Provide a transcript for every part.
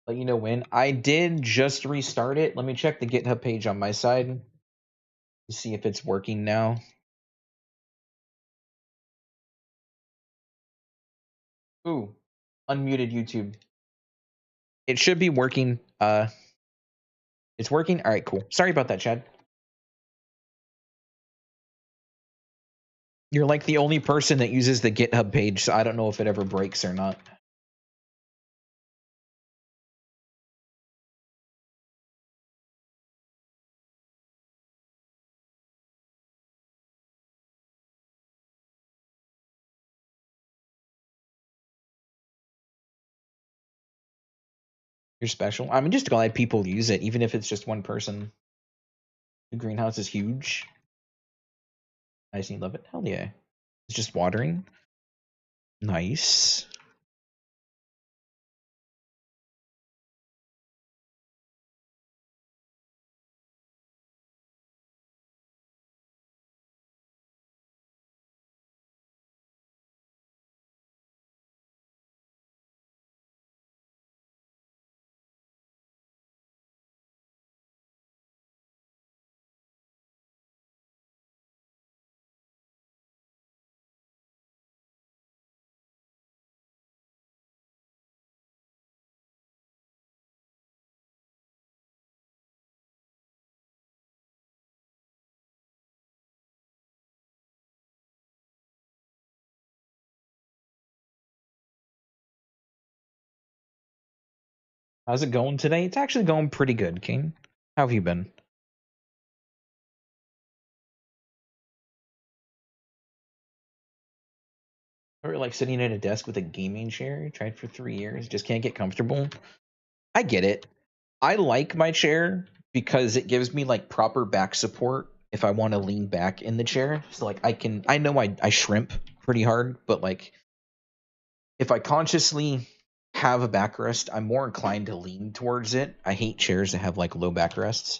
let you know when. I did just restart it. Let me check the GitHub page on my side to see if it's working now. Ooh, unmuted YouTube. It should be working. It's working. All right, cool. Sorry about that, Chad. You're like the only person that uses the GitHub page, so I don't know if it ever breaks or not. You're special. I'm just glad people use it, even if it's just one person. The greenhouse is huge. I just love it. Hell yeah. It's just watering. Nice. How's it going today? It's actually going pretty good, King. How have you been? Or like sitting at a desk with a gaming chair, tried for 3 years, just can't get comfortable. I get it. I like my chair because it gives me like proper back support if I want to lean back in the chair. So like I know I shrimp pretty hard, but like if I consciously have a backrest, I'm more inclined to lean towards it. I hate chairs that have like low backrests.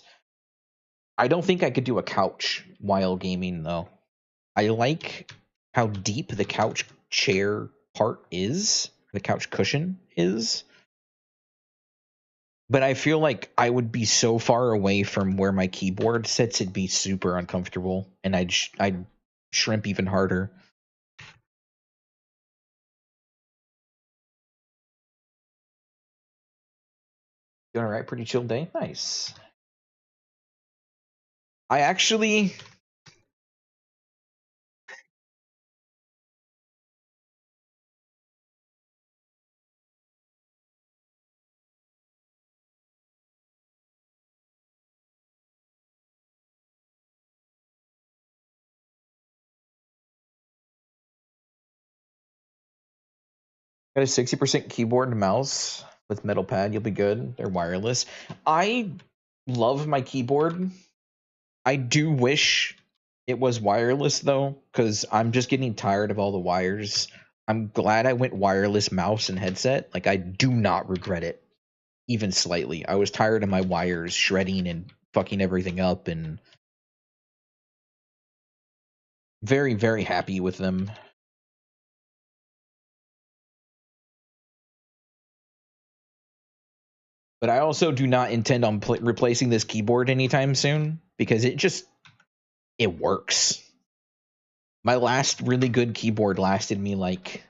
I don't think I could do a couch while gaming though. I like how deep the couch chair part is, the couch cushion is. But I feel like I would be so far away from where my keyboard sits, it'd be super uncomfortable, and I'd shrimp even harder. Doing all right, pretty chill day. Nice. I actually got a 60% keyboard and mouse with metal pad. You'll be good. They're wireless. I love my keyboard. I do wish it was wireless though, because I'm just getting tired of all the wires. I'm glad I went wireless mouse and headset. Like I do not regret it, even slightly. I was tired of my wires shredding and fucking everything up, and very, very happy with them. But I also do not intend on replacing this keyboard anytime soon because it works. My last really good keyboard lasted me like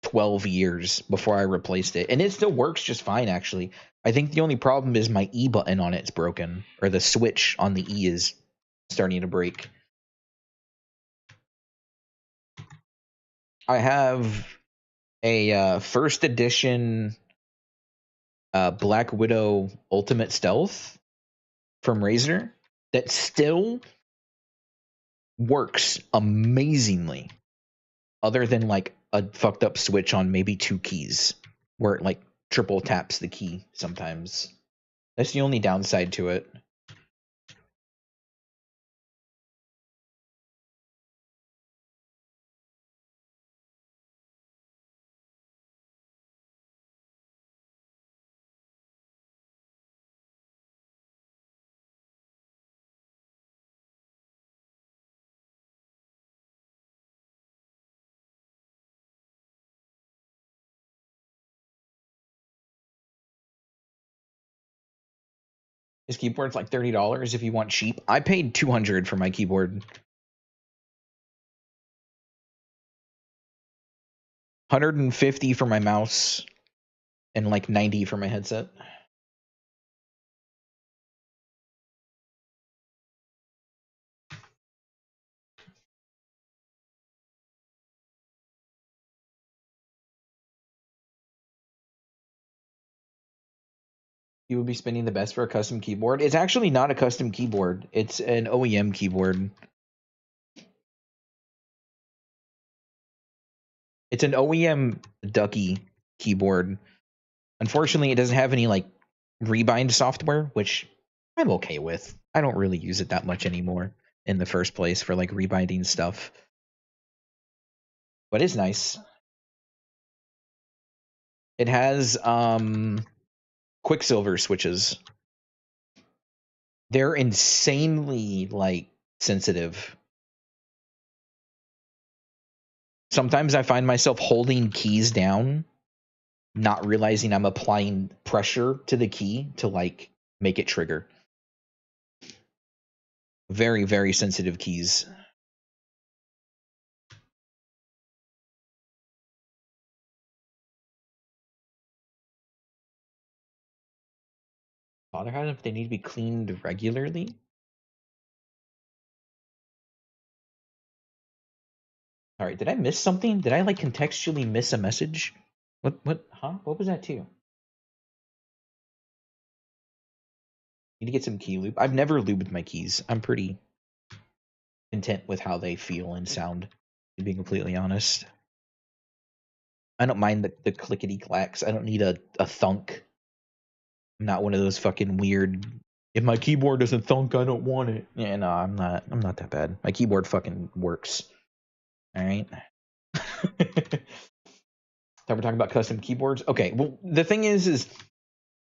12 years before I replaced it. And it still works just fine, actually. I think the only problem is my E button on it's broken, or the switch on the E is starting to break. I have a first edition Black Widow Ultimate Stealth from Razer that still works amazingly, other than like a fucked up switch on maybe two keys where it like triple taps the key sometimes. That's the only downside to it. His keyboard's like $30 if you want cheap. I paid $200 for my keyboard. 150 for my mouse and like 90 for my headset. You would be spending the best for a custom keyboard. It's actually not a custom keyboard. It's an OEM keyboard. It's an OEM Ducky keyboard. Unfortunately, it doesn't have any like rebind software, which I'm okay with. I don't really use it that much anymore in the first place for like rebinding stuff. But it's nice. It has Quicksilver switches. They're insanely like sensitive. Sometimes I find myself holding keys down, not realizing I'm applying pressure to the key to like make it trigger. Very, very sensitive keys. Bother having if they need to be cleaned regularly. All right, did I miss something? Did I like contextually miss a message? What, huh? What was that too? Need to get some key lube. I've never lubed my keys. I'm pretty content with how they feel and sound, to be completely honest. I don't mind the clickety clacks. I don't need a thunk. I'm not one of those fucking weird. If my keyboard doesn't thunk, I don't want it. Yeah, no, I'm not. I'm not that bad. My keyboard fucking works. All right. So we're talking about custom keyboards. Okay. Well, the thing is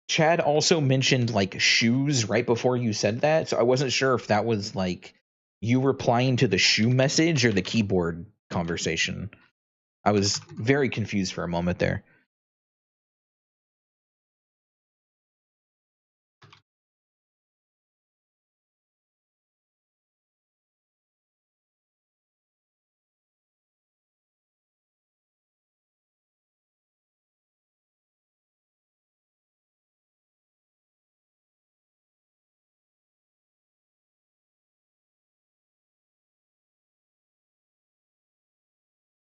Chad also mentioned like shoes right before you said that, so I wasn't sure if that was like you replying to the shoe message or the keyboard conversation. I was very confused for a moment there.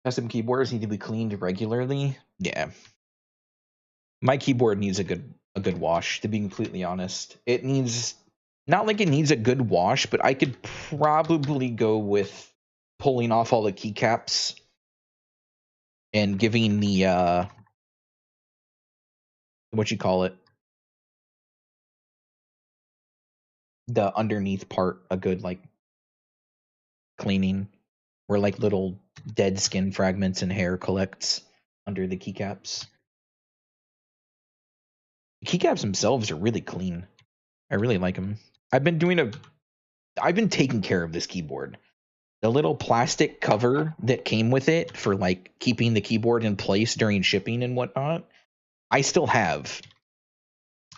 Custom keyboards need to be cleaned regularly. Yeah. My keyboard needs a good wash, to be completely honest. It needs not like it needs a good wash, but I could probably go with pulling off all the keycaps and giving the what you call it, the underneath part a good like cleaning where like little dead skin fragments and hair collects under the keycaps. The keycaps themselves are really clean. I really like them. I've been doing a I've been taking care of this keyboard. The little plastic cover that came with it for like keeping the keyboard in place during shipping and whatnot, I still have.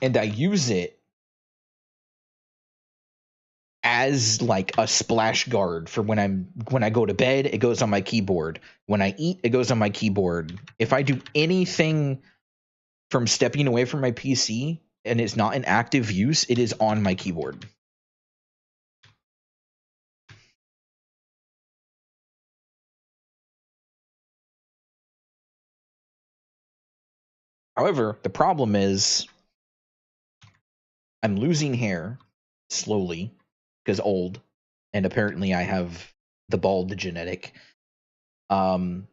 And I use it as like a splash guard for when I go to bed, it goes on my keyboard. When I eat, it goes on my keyboard. If I do anything from stepping away from my PC and it's not in active use, it is on my keyboard. However, the problem is I'm losing hair slowly because old, and apparently I have the bald genetic. Um,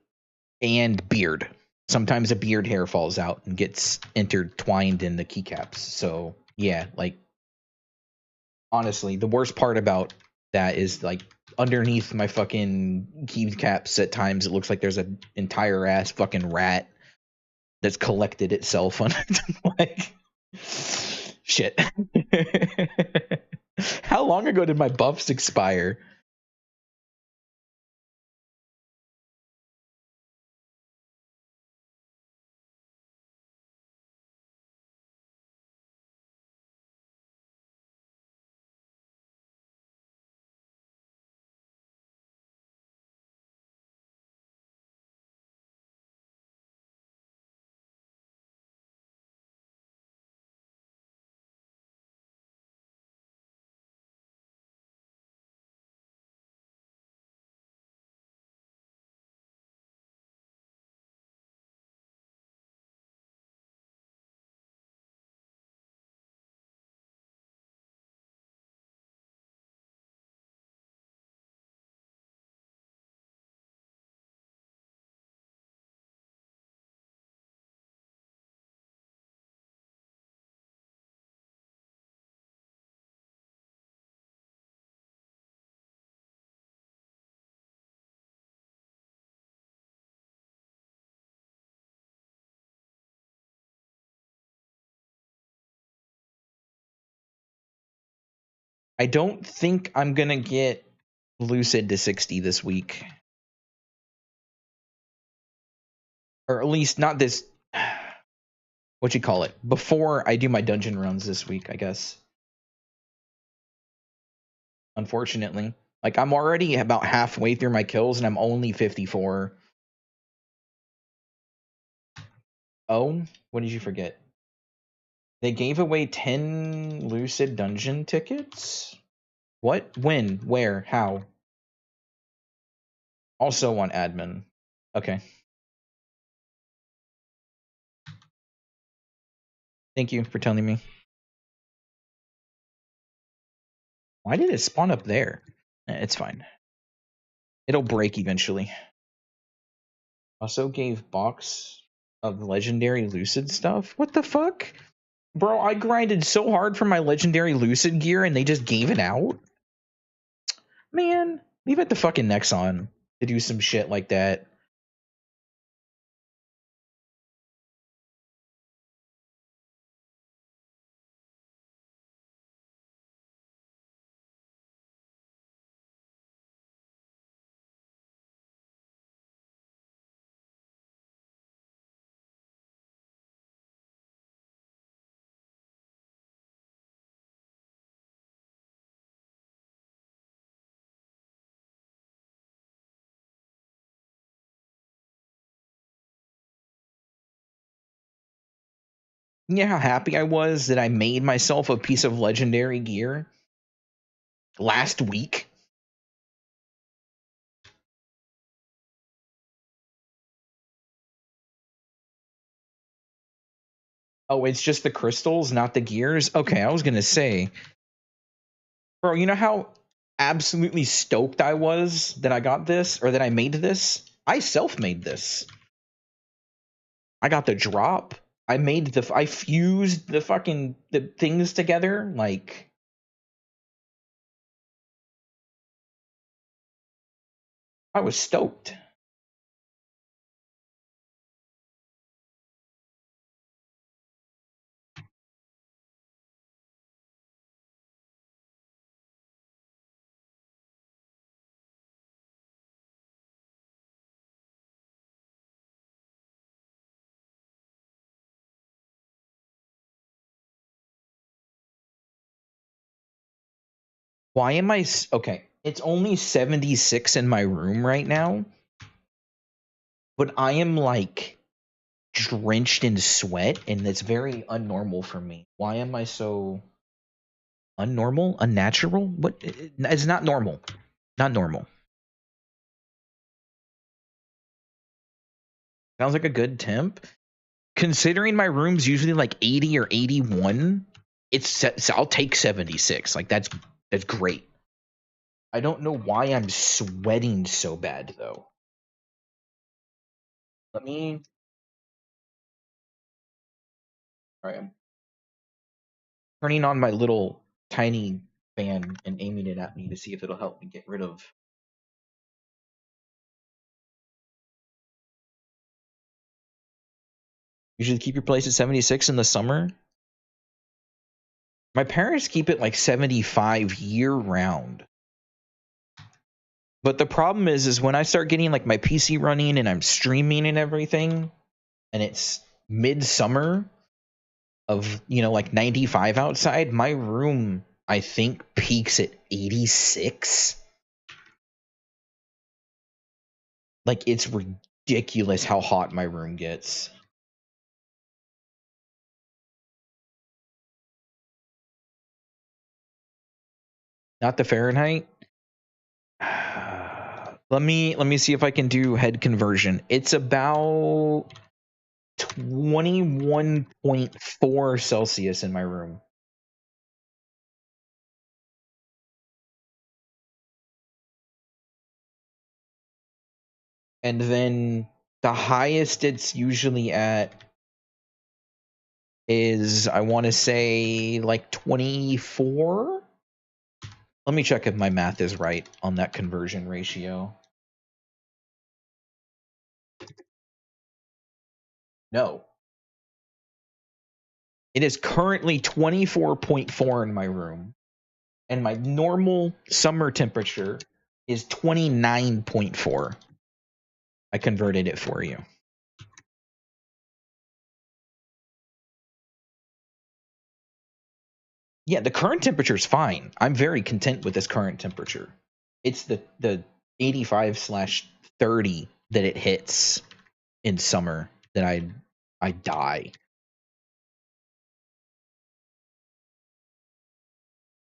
and beard. Sometimes a beard hair falls out and gets intertwined in the keycaps. So yeah, like honestly, the worst part about that is like underneath my fucking keycaps at times it looks like there's an entire ass fucking rat that's collected itself on like shit. How long ago did my buffs expire? I don't think I'm gonna get Lucid to 60 this week. Or at least not this what you call it, before I do my dungeon runs this week, I guess. Unfortunately. Like I'm already about halfway through my kills and I'm only 54. Oh, what did you forget? They gave away 10 Lucid dungeon tickets? What? When? Where? How? Also on admin. Okay. Thank you for telling me. Why did it spawn up there? It's fine. It'll break eventually. Also gave box of legendary Lucid stuff. What the fuck? Bro, I grinded so hard for my legendary Lucid gear and they just gave it out? Man, leave it to fucking Nexon to do some shit like that. You know how happy I was that I made myself a piece of legendary gear last week? Oh, it's just the crystals, not the gears? Okay, I was gonna say. Bro, you know how absolutely stoked I was that I got this, or that I made this? I self-made this. I got the drop. I fused the things together, like... I was stoked. Why am I... Okay, it's only 76 in my room right now, but I am, like, drenched in sweat, and it's very unnormal for me. Why am I so... unnormal? Unnatural? What? It's not normal. Not normal. Sounds like a good temp. Considering my room's usually like 80 or 81, I'll take 76. Like that's great. I don't know why I'm sweating so bad though. Let me... All right, I'm turning on my little tiny fan and aiming it at me to see if it'll help me get rid of... Usually keep your place at 76 in the summer. My parents keep it like 75 year round. But the problem is when I start getting like my PC running and I'm streaming and everything, and it's midsummer of, you know, like 95 outside, my room, I think, peaks at 86. Like, it's ridiculous how hot my room gets. Not the Fahrenheit. Let me see if I can do head conversion. It's about 21.4 Celsius in my room. And then the highest it's usually at is, I want to say, like 24. Let me check if my math is right on that conversion ratio. No. It is currently 24.4 in my room. and my normal summer temperature is 29.4. I converted it for you. Yeah, the current temperature is fine. I'm very content with this current temperature. It's the 85/30 that it hits in summer that I die.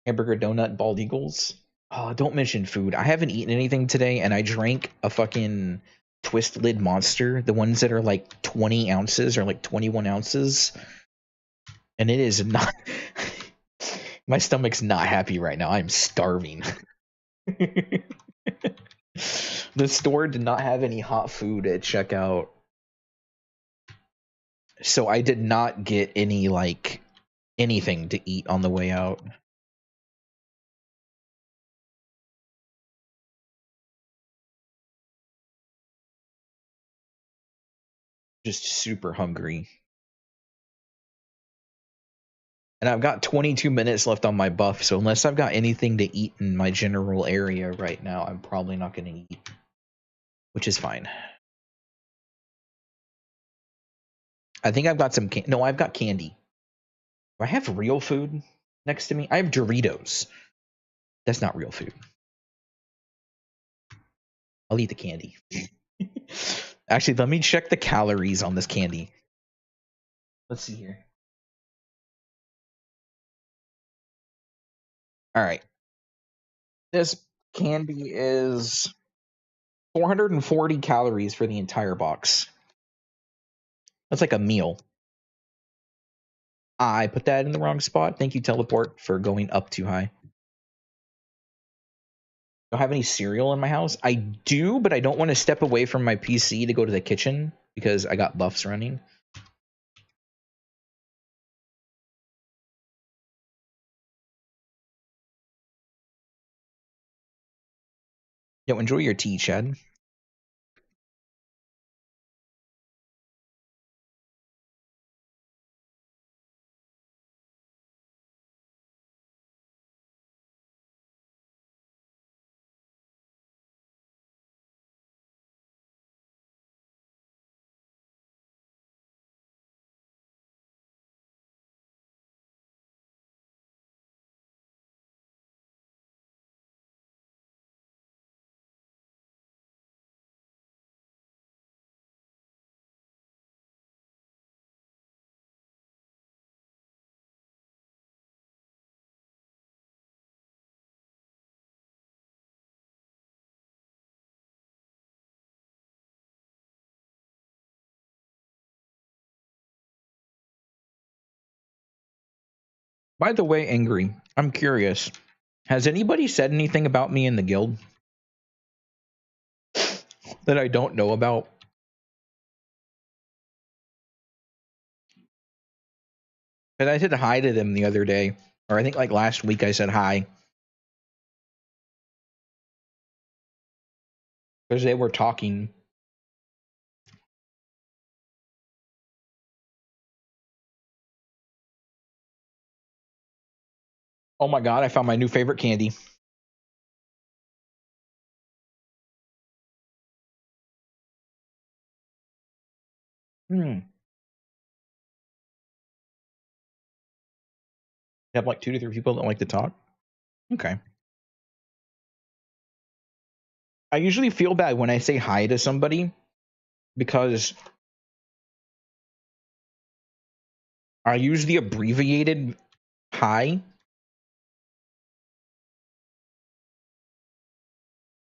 Hamburger, donut, bald eagles. Oh, don't mention food. I haven't eaten anything today, and I drank a fucking twist lid monster. The ones that are like 20 ounces or like 21 ounces. And it is not. My stomach's not happy right now. I'm starving. The store did not have any hot food at checkout. So I did not get any like anything to eat on the way out. Just super hungry. And I've got 22 minutes left on my buff, so unless I've got anything to eat in my general area right now, I'm probably not going to eat, which is fine. I think I've got some no, I've got candy. Do I have real food next to me? I have Doritos. That's not real food. I'll eat the candy. Actually, let me check the calories on this candy. Let's see here. All right. This candy is 440 calories for the entire box. That's like a meal. I put that in the wrong spot. Thank you, Teleport, for going up too high. Don't have any cereal in my house. I do, but I don't want to step away from my PC to go to the kitchen because I got buffs running. Yo, enjoy your tea, Chad. By the way, Angry, I'm curious. Has anybody said anything about me in the guild that I don't know about? And I said hi to them the other day, or I think like last week I said hi because they were talking. Oh my god, I found my new favorite candy. Hmm. You have like 2 to 3 people that like to talk. Okay. I usually feel bad when I say hi to somebody because I use the abbreviated hi,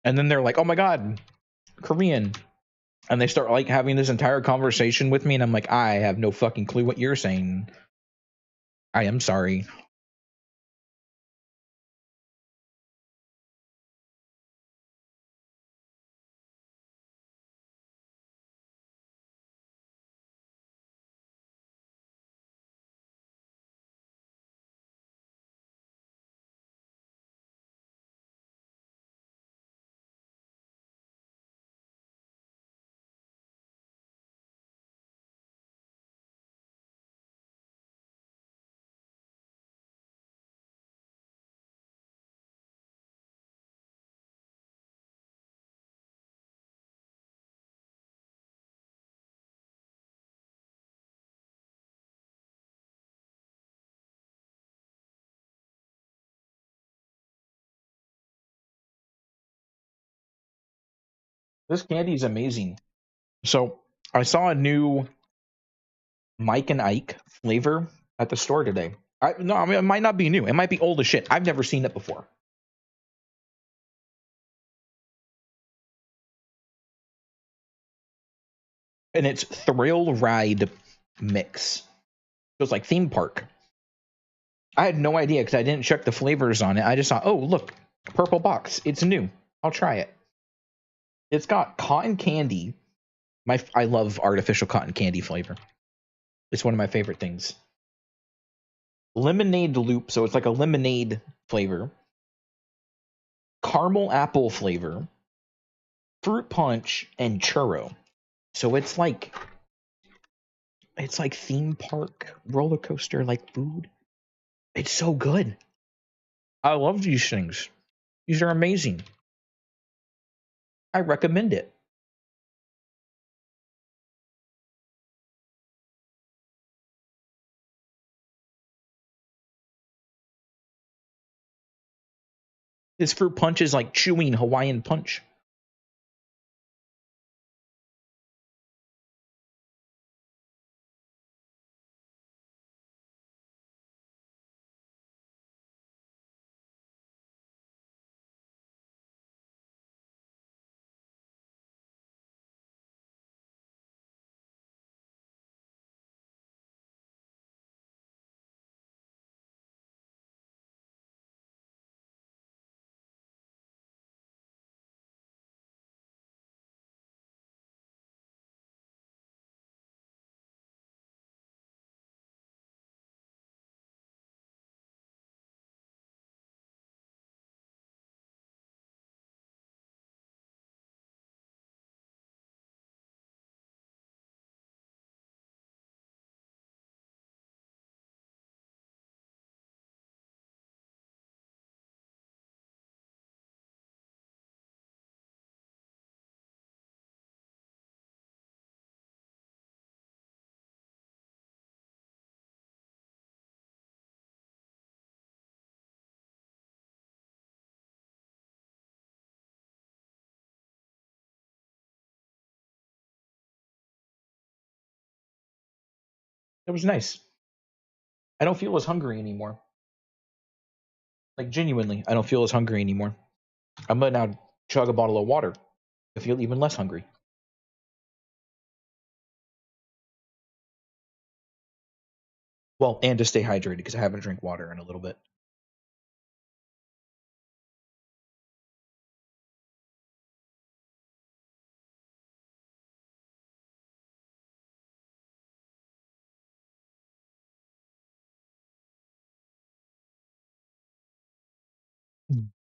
and then they're like, "Oh my god, Korean," and they start like having this entire conversation with me, and I'm like, "I have no fucking clue what you're saying. I am sorry." This candy is amazing. So I saw a new Mike and Ike flavor at the store today. No, I mean, it might not be new. It might be old as shit. I've never seen it before. And it's Thrill Ride Mix. So it's like theme park. I had no idea because I didn't check the flavors on it. I just thought, oh, look, purple box. It's new. I'll try it. It's got cotton candy. I love artificial cotton candy flavor. It's one of my favorite things. Lemonade loop, so it's like a lemonade flavor. Caramel apple flavor. Fruit punch and churro. So it's like theme park roller coaster like food. It's so good. I love these things. These are amazing. I recommend it. This fruit punch is like chewing Hawaiian punch. It was nice. I don't feel as hungry anymore. Like genuinely, I don't feel as hungry anymore. I'm gonna now chug a bottle of water to feel even less hungry. Well, and to stay hydrated because I haven't drank water in a little bit. Mm.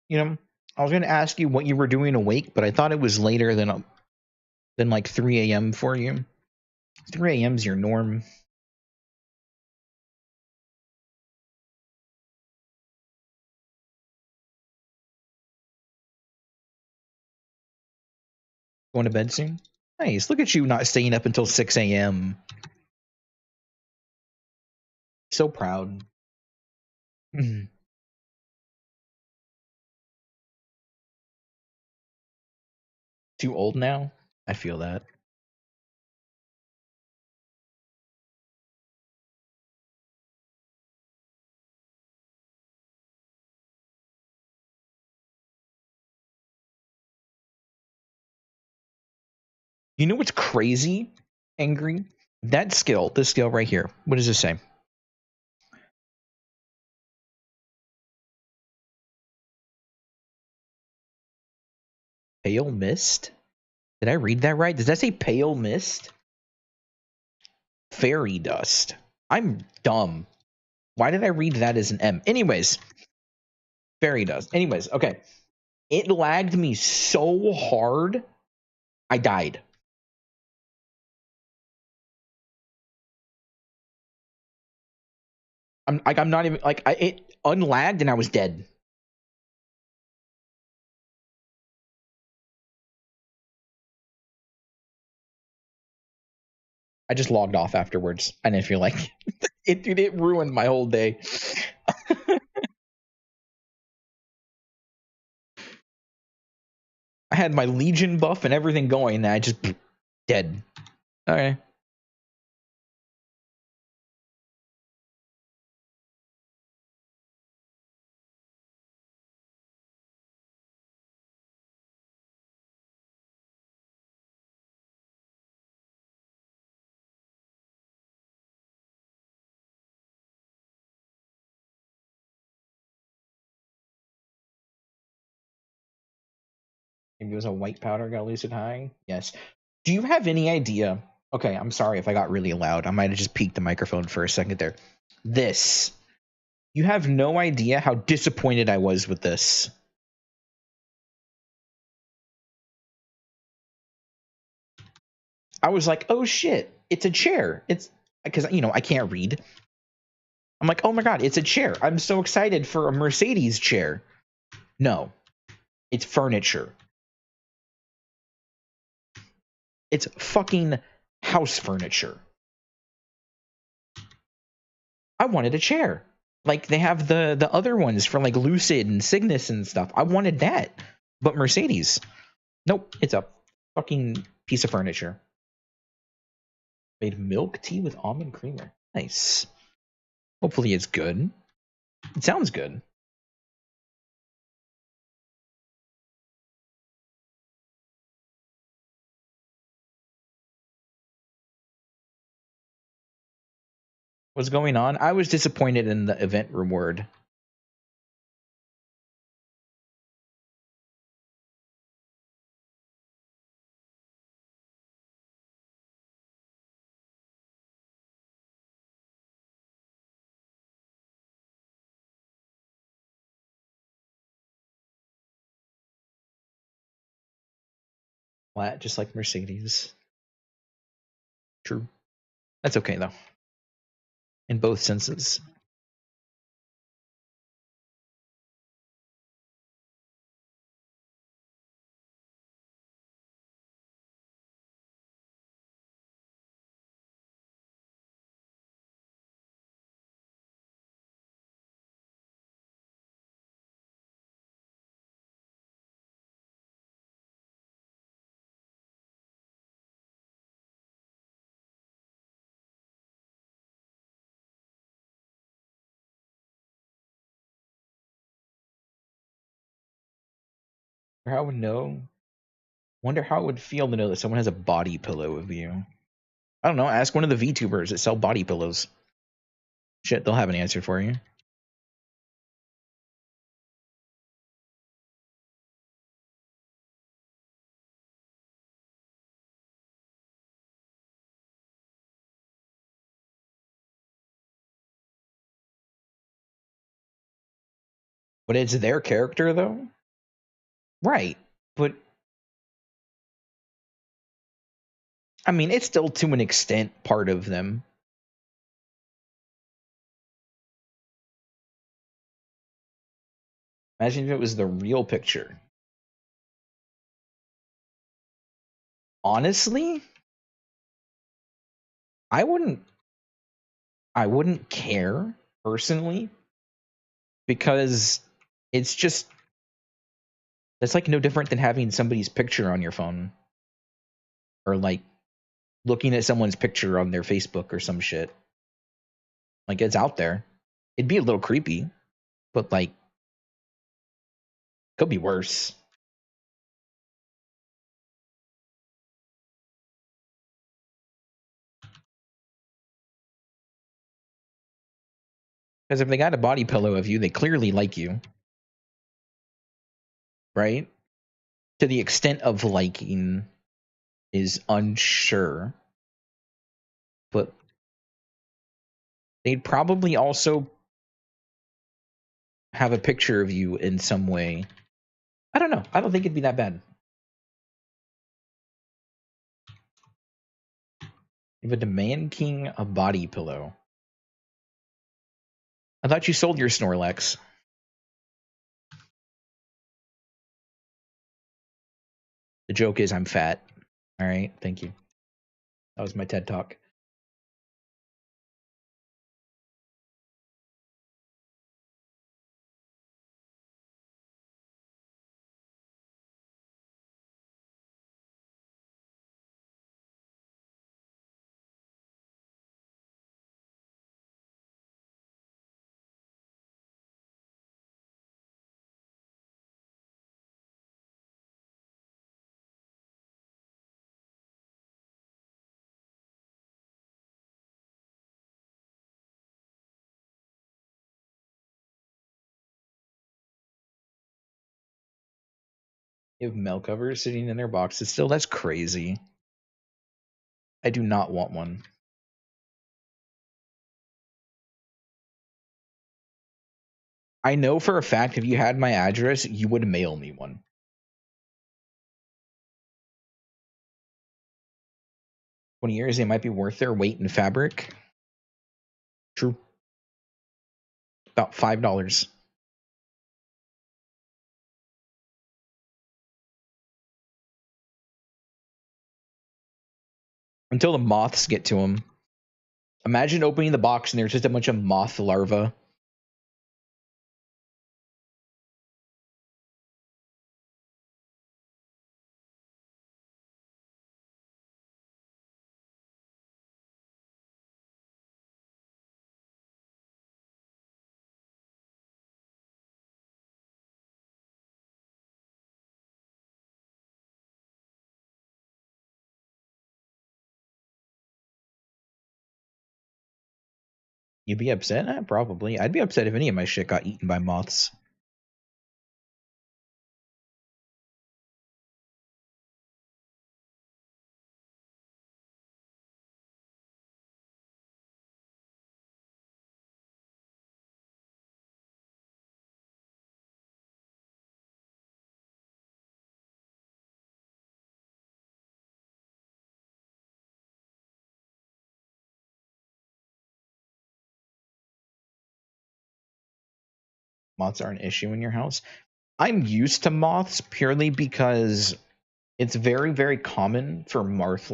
You know, I was gonna ask you what you were doing awake, but I thought it was later than like 3 a.m. for you. 3 a.m. is your norm. Going to bed soon? Nice. Look at you not staying up until 6 a.m. So proud. Mhm. Too old now? I feel that. You know what's crazy? Angry? That skill, this skill right here. What does this say? Pale mist? Did I read that right? Does that say pale mist? Fairy dust. I'm dumb. Why did I read that as an M? Anyways, fairy dust. Anyways, okay. It lagged me so hard, I died. I'm not even like it unlagged and I was dead. I just logged off afterwards. I didn't feel like it ruined my whole day. I had my Legion buff and everything going, and I just dead. Okay. Maybe it was a white powder got lucid high. Yes. Do you have any idea? Okay, I'm sorry if I got really loud. I might have just peaked the microphone for a second there. This. You have no idea how disappointed I was with this. I was like, oh shit, it's a chair. It's because, I can't read. I'm like, oh my god, it's a chair. I'm so excited for a Mercedes chair. No, it's furniture. It's fucking house furniture. I wanted a chair. Like they have the other ones for like Lucid and Cygnus and stuff. I wanted that. But Mercedes. Nope, it's a fucking piece of furniture. Made milk tea with almond creamer. Nice. Hopefully it's good. It sounds good. What's going on? I was disappointed in the event reward. Flat, just like Mercedes. True. That's okay though. In both senses. How would know? Wonder how it would feel to know that someone has a body pillow of you. I don't know. Ask one of the VTubers that sell body pillows. Shit, they'll have an answer for you. But it's their character though. Right. But I mean, it's still to an extent part of them. Imagine if it was the real picture. Honestly, I wouldn't I wouldn't care personally because it's just that's like no different than having somebody's picture on your phone or like looking at someone's picture on their Facebook or some shit. Like it's out there. It'd be a little creepy, but like could be worse. Because if they got a body pillow of you, they clearly like you, right? To the extent of liking is unsure, but they'd probably also have a picture of you in some way. I don't know. I don't think it'd be that bad. Give a Demand King a body pillow. I thought you sold your Snorlax. The joke is I'm fat. All right, thank you. That was my TED Talk. You have mail covers sitting in their boxes still. That's crazy. I do not want one. I know for a fact if you had my address, you would mail me one. 20 years, they might be worth their weight in fabric. True. About $5. Until the moths get to them. Imagine opening the box and there's just a bunch of moth larvae. You'd be upset? Probably. I'd be upset if any of my shit got eaten by moths. Moths are an issue in your house. I'm used to moths purely because it's very, very common for moth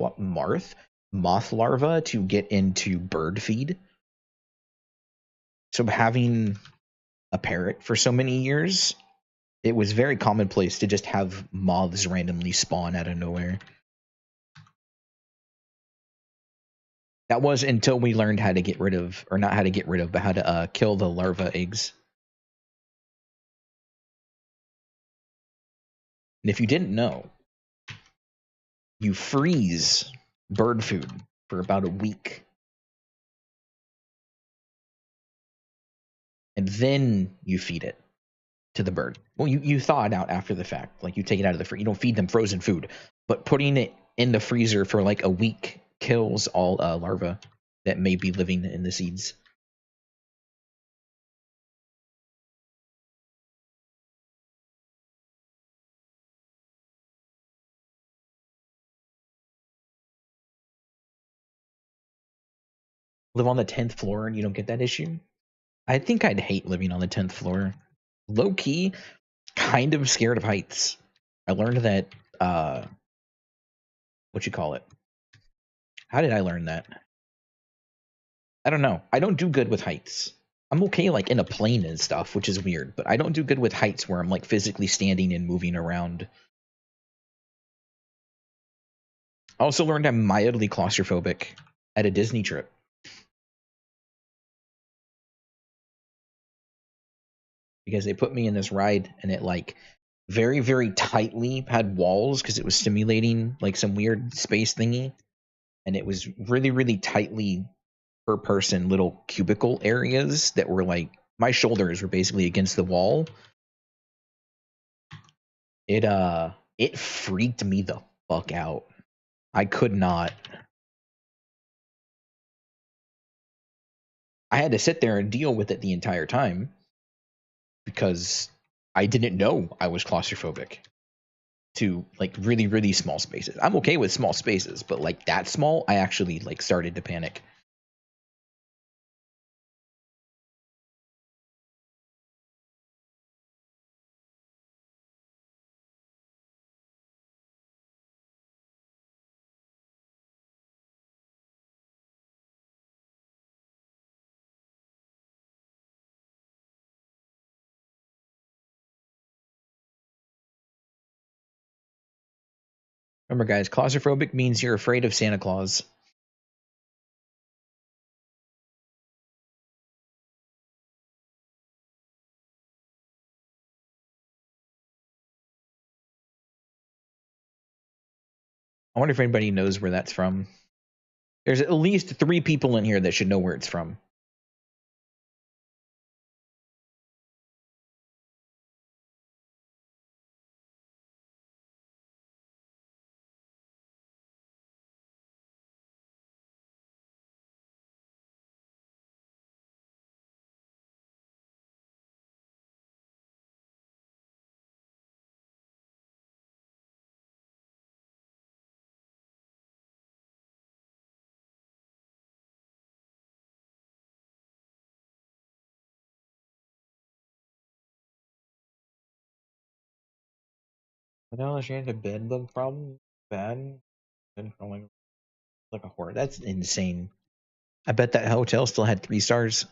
larvae to get into bird feed. So having a parrot for so many years, it was very commonplace to just have moths randomly spawn out of nowhere. That was until we learned how to get rid of, or not how to get rid of, but how to kill the larva eggs. And if you didn't know, you freeze bird food for about a week. And then you feed it to the bird. Well, you thaw it out after the fact. Like you take it out of the freezer. You don't feed them frozen food. But putting it in the freezer for like a week kills all larvae that may be living in the seeds. Live on the 10th floor and you don't get that issue? I think I'd hate living on the 10th floor. Low key, kind of scared of heights. I learned that, what you call it? How did I learn that? I don't know. I don't do good with heights. I'm okay like in a plane and stuff, which is weird, but I don't do good with heights where I'm like physically standing and moving around. I also learned I'm mildly claustrophobic at a Disney trip. Because they put me in this ride and it like very, very tightly had walls because it was simulating like some weird space thingy. And it was really, really tightly per person little cubicle areas that were like my shoulders were basically against the wall. It freaked me the fuck out. I could not. I had to sit there and deal with it the entire time because I didn't know I was claustrophobic to like really, really small spaces. I'm okay with small spaces, but like that small, I actually like started to panic. Remember, guys, claustrophobic means you're afraid of Santa Claus. I wonder if anybody knows where that's from. There's at least 3 people in here that should know where it's from. I know she had a bed bug problem. Bad. Been crawling like a horror. That's insane. I bet that hotel still had 3 stars.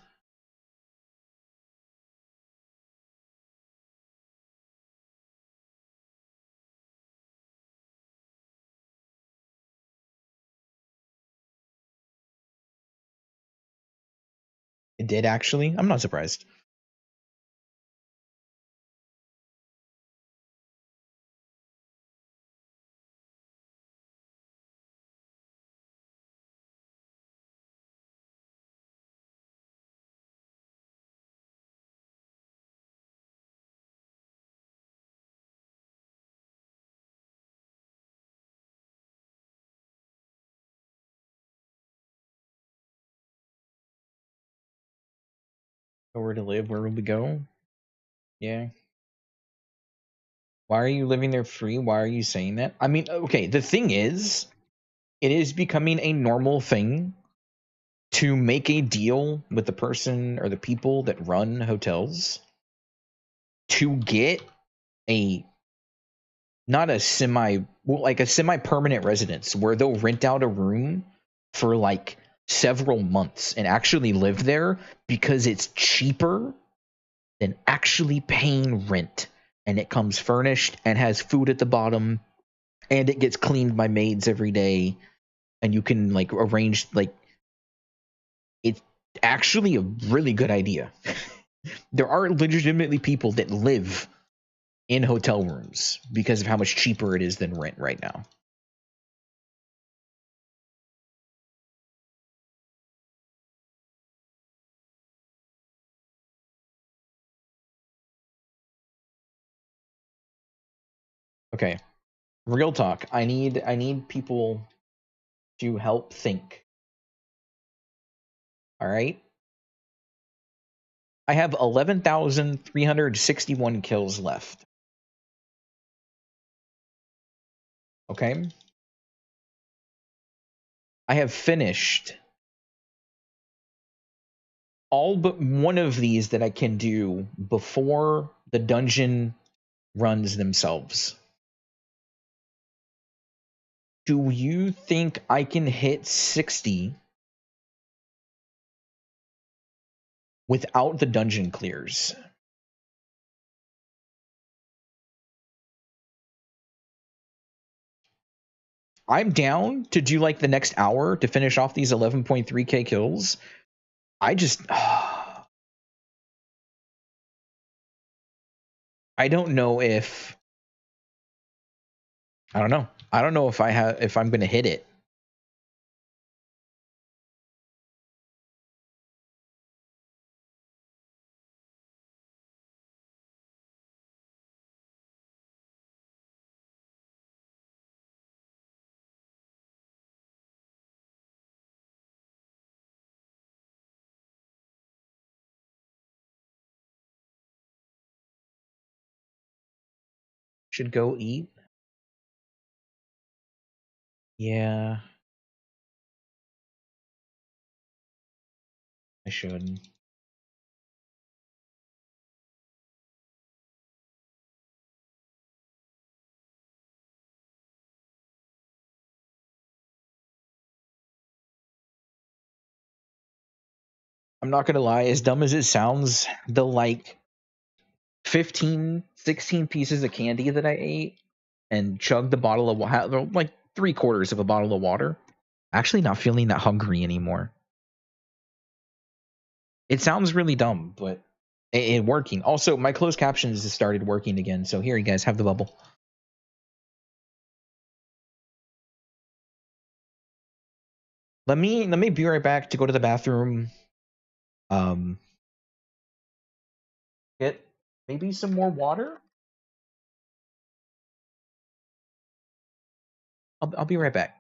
It did actually. I'm not surprised. Where to live? Where will we go? Yeah. Why are you living there free? Why are you saying that? I mean, okay, the thing is, it is becoming a normal thing to make a deal with the person or the people that run hotels to get a not a semi well, like a semi-permanent residence where they'll rent out a room for like several months and actually live there because it's cheaper than actually paying rent, and it comes furnished and has food at the bottom, and it gets cleaned by maids every day, and you can like arrange like it's actually a really good idea. There are legitimately people that live in hotel rooms because of how much cheaper it is than rent right now. Okay, real talk. I need people to help think. All right. I have 11,361 kills left. Okay. I have finished all but one of these that I can do before the dungeon runs themselves. Do you think I can hit 60 without the dungeon clears? I'm down to do like the next hour to finish off these 11.3k kills. I just I don't know if I don't know. I don't know if I'm going to hit it. should go eat. Yeah, I should. I'm not gonna lie, as dumb as it sounds, the like 15, 16 pieces of candy that I ate and chugged the bottle of water, like 3/4 of a bottle of water, actually not feeling that hungry anymore. It sounds really dumb, but it working. Also, my closed captions has started working again. So here, you guys have the bubble. Let me be right back to go to the bathroom. Um, get maybe some more water. I'll be right back.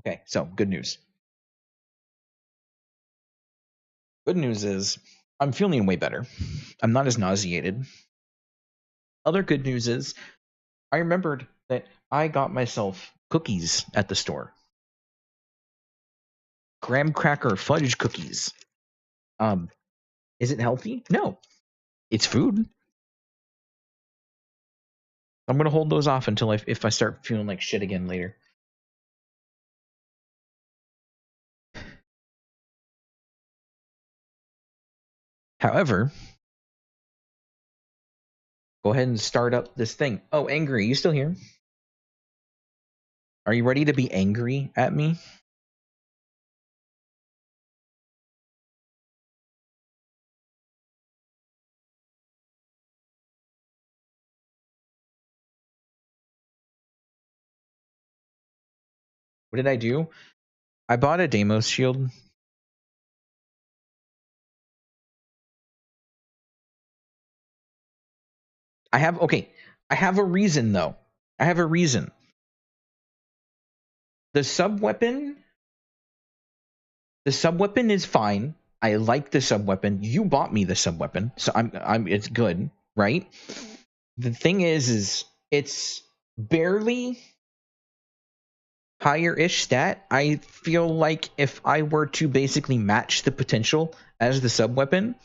Okay, so good news. Good news is I'm feeling way better. I'm not as nauseated. Other good news is I remembered that I got myself cookies at the store. Graham cracker fudge cookies. Um, is it healthy? No, it's food. I'm gonna hold those off until if I start feeling like shit again later. However, go ahead and start up this thing. Oh, angry, you still here? Are you ready to be angry at me? What did I do? I bought a Deimos shield. I have a reason though. I have a reason. The sub weapon, the sub weapon is fine. I like the sub weapon. You bought me the sub weapon, so I'm it's good, right? The thing is it's barely higher-ish stat. I feel like if I were to basically match the potential as the sub weapon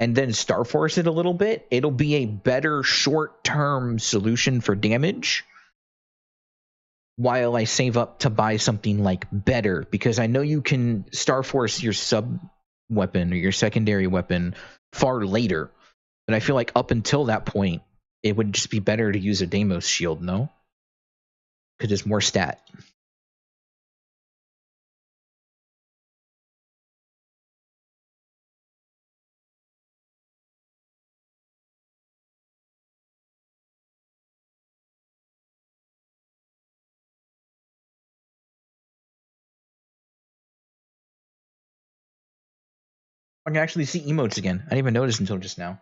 and then Star Force it a little bit, it'll be a better short-term solution for damage while I save up to buy something like better, because I know you can Star Force your sub weapon or your secondary weapon far later. But I feel like up until that point, it would just be better to use a Deimos shield, no? Because it's more stat. I can actually see emotes again. I didn't even notice until just now.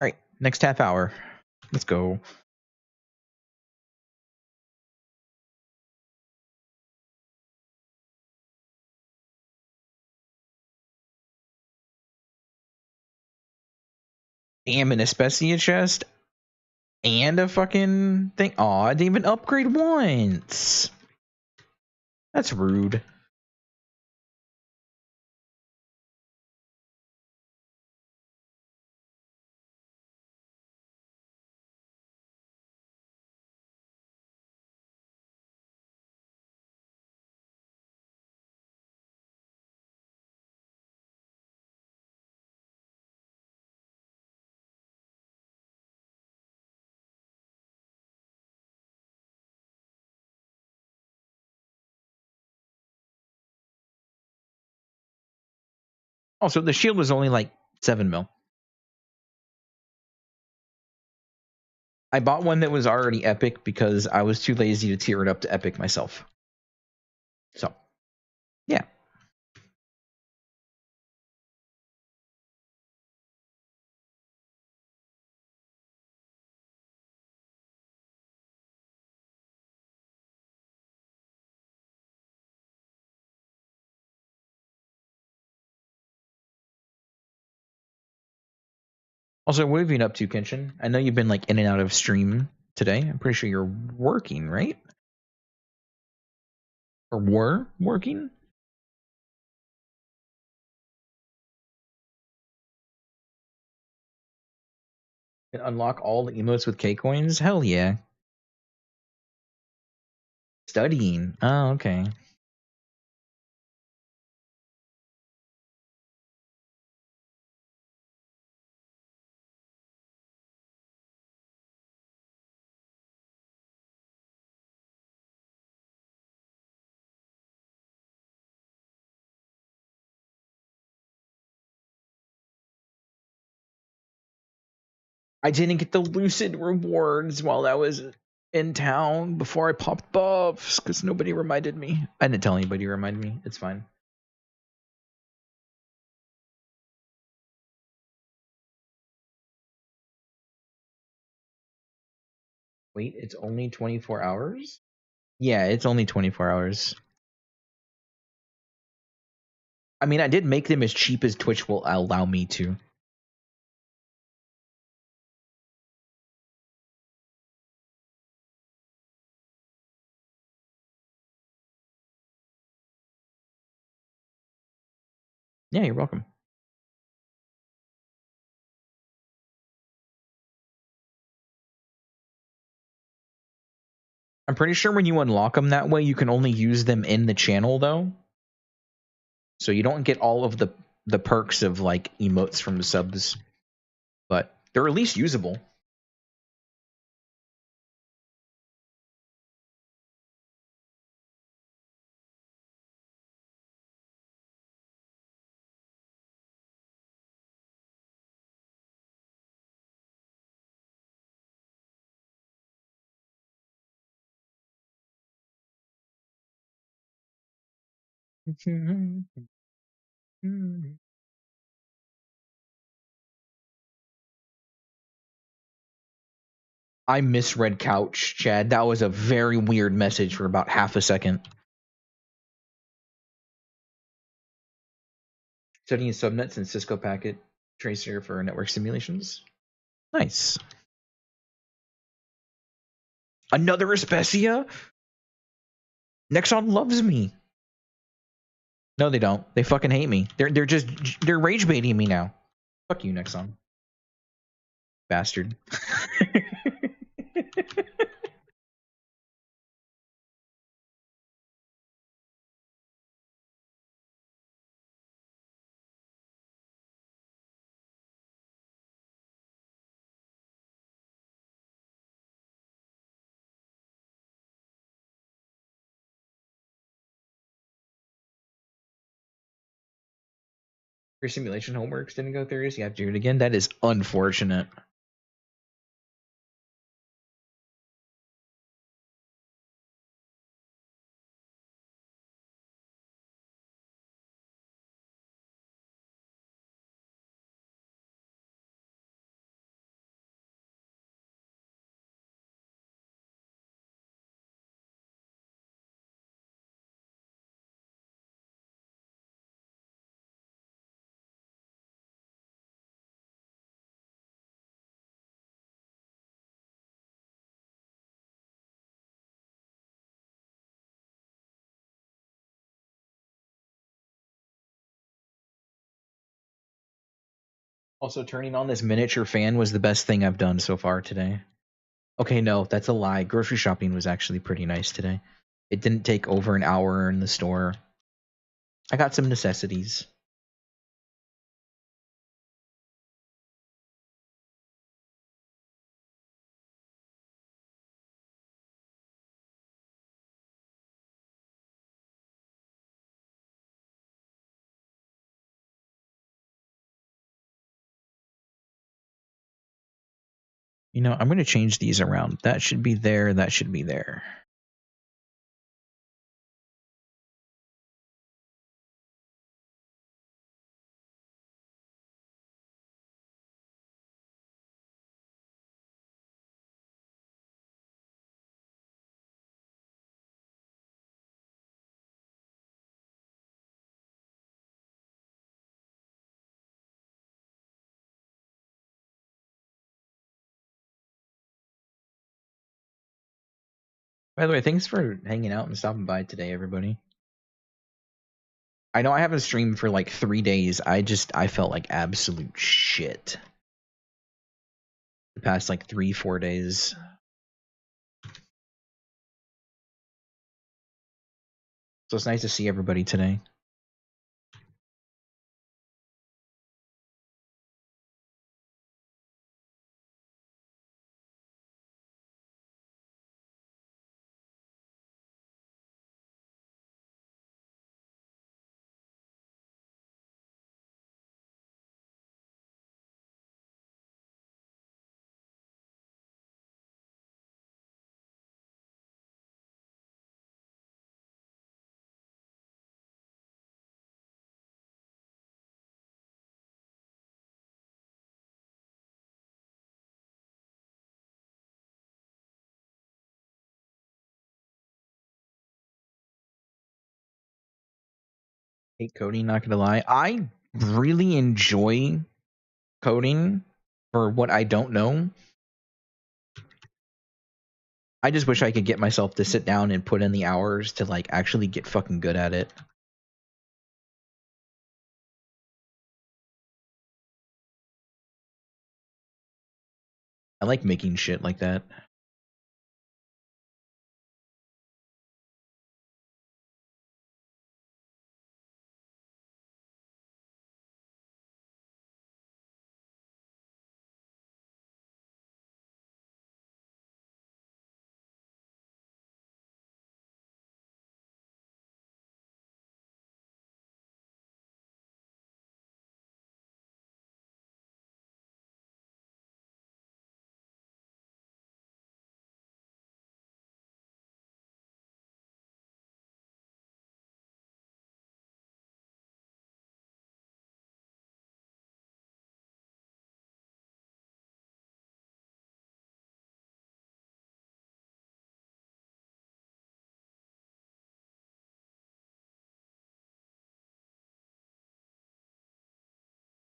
All right, next half hour. Let's go. Damn, an Especia chest and a fucking thing. Aw, I didn't even upgrade once. That's rude. Also, the shield was only like 7 mil. I bought one that was already epic because I was too lazy to tier it up to epic myself. So, yeah. Also, what have you been up to, Kenshin? I know you've been like in and out of stream today. I'm pretty sure you're working, right? Or were working? And unlock all the emotes with K coins? Hell yeah. Studying. Oh, okay. I didn't get the lucid rewards while I was in town before I popped buffs because nobody reminded me. I didn't tell anybody to remind me. It's fine. Wait, it's only 24 hours? Yeah, it's only 24 hours. I mean, I did make them as cheap as Twitch will allow me to. Yeah, you're welcome. I'm pretty sure when you unlock them that way, you can only use them in the channel, though. So you don't get all of the perks of like emotes from the subs, but they're at least usable. I misread couch, Chad. That was a very weird message for about half a second. Studying subnets and Cisco packet tracer for network simulations. Nice. Another Especia? Nexon loves me. No, they don't. They fucking hate me. They're rage baiting me now. Fuck you, Nexon. Bastard. Your simulation homeworks didn't go through, so you have to do it again. That is unfortunate. Also, turning on this miniature fan was the best thing I've done so far today. Okay, no, that's a lie. Grocery shopping was actually pretty nice today. It didn't take over an hour in the store. I got some necessities. You know, I'm going to change these around. That should be there. That should be there. By the way, thanks for hanging out and stopping by today, everybody. I know I haven't streamed for like 3 days. I felt like absolute shit the past like 3-4 days. So it's nice to see everybody today. Hate coding, not gonna lie. I really enjoy coding for what I don't know. I just wish I could get myself to sit down and put in the hours to like actually get fucking good at it. I like making shit like that.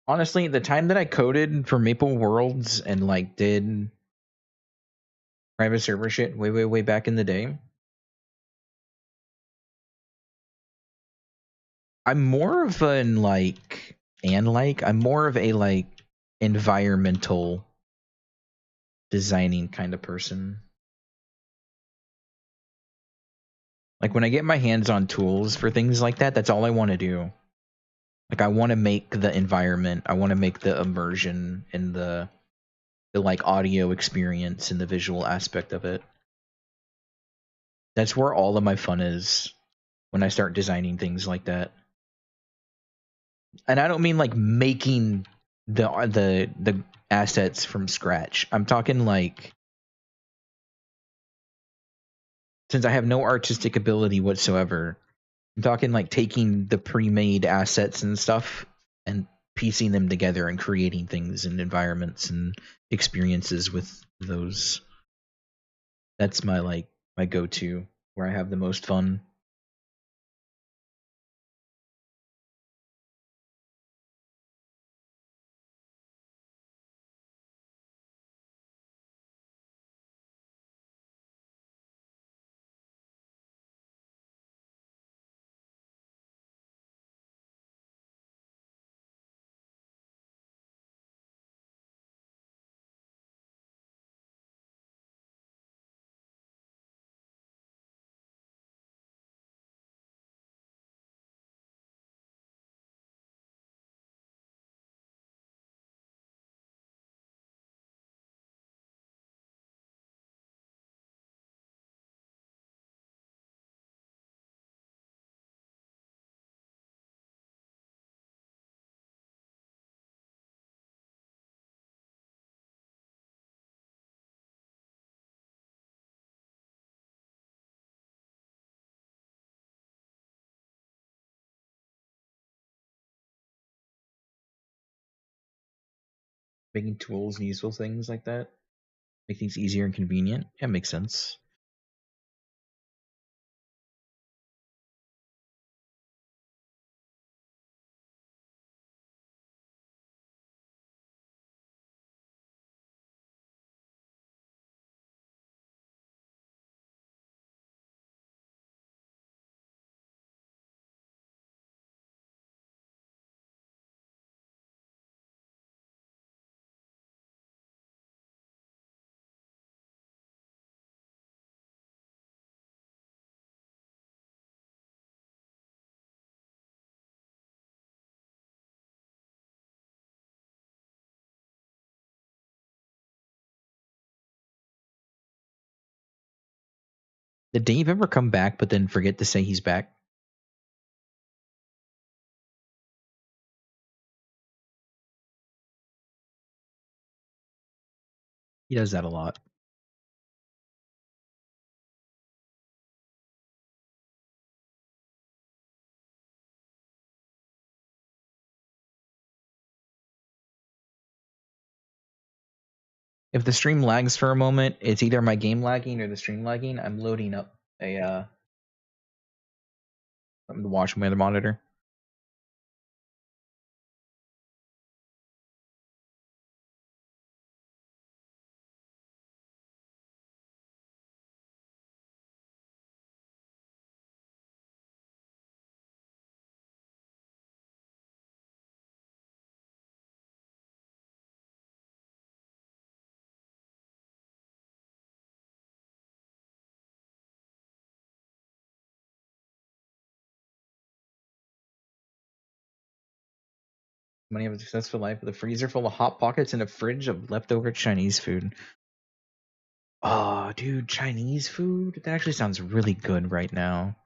Honestly, the time that I coded for Maple Worlds and like did private server shit way back in the day, I'm more of an I'm more of a like environmental designing kind of person. Like when I get my hands on tools for things like that, that's all I want to do. Like I want to make the environment, I want to make the immersion and the like audio experience and the visual aspect of it. That's where all of my fun is when I start designing things like that. And I don't mean like making the assets from scratch. I'm talking like, since I have no artistic ability whatsoever, I'm talking like taking the pre-made assets and stuff and piecing them together and creating things and environments and experiences with those. That's my go-to, where I have the most fun. Making tools and useful things like that make things easier and convenient. Yeah, makes sense. Did Dave ever come back but then forget to say he's back? He does that a lot. If the stream lags for a moment, it's either my game lagging or the stream lagging. I'm loading up a something to watch on my other monitor. Many have a successful life with a freezer full of hot pockets and a fridge of leftover Chinese food. Oh, dude, Chinese food? That actually sounds really good right now.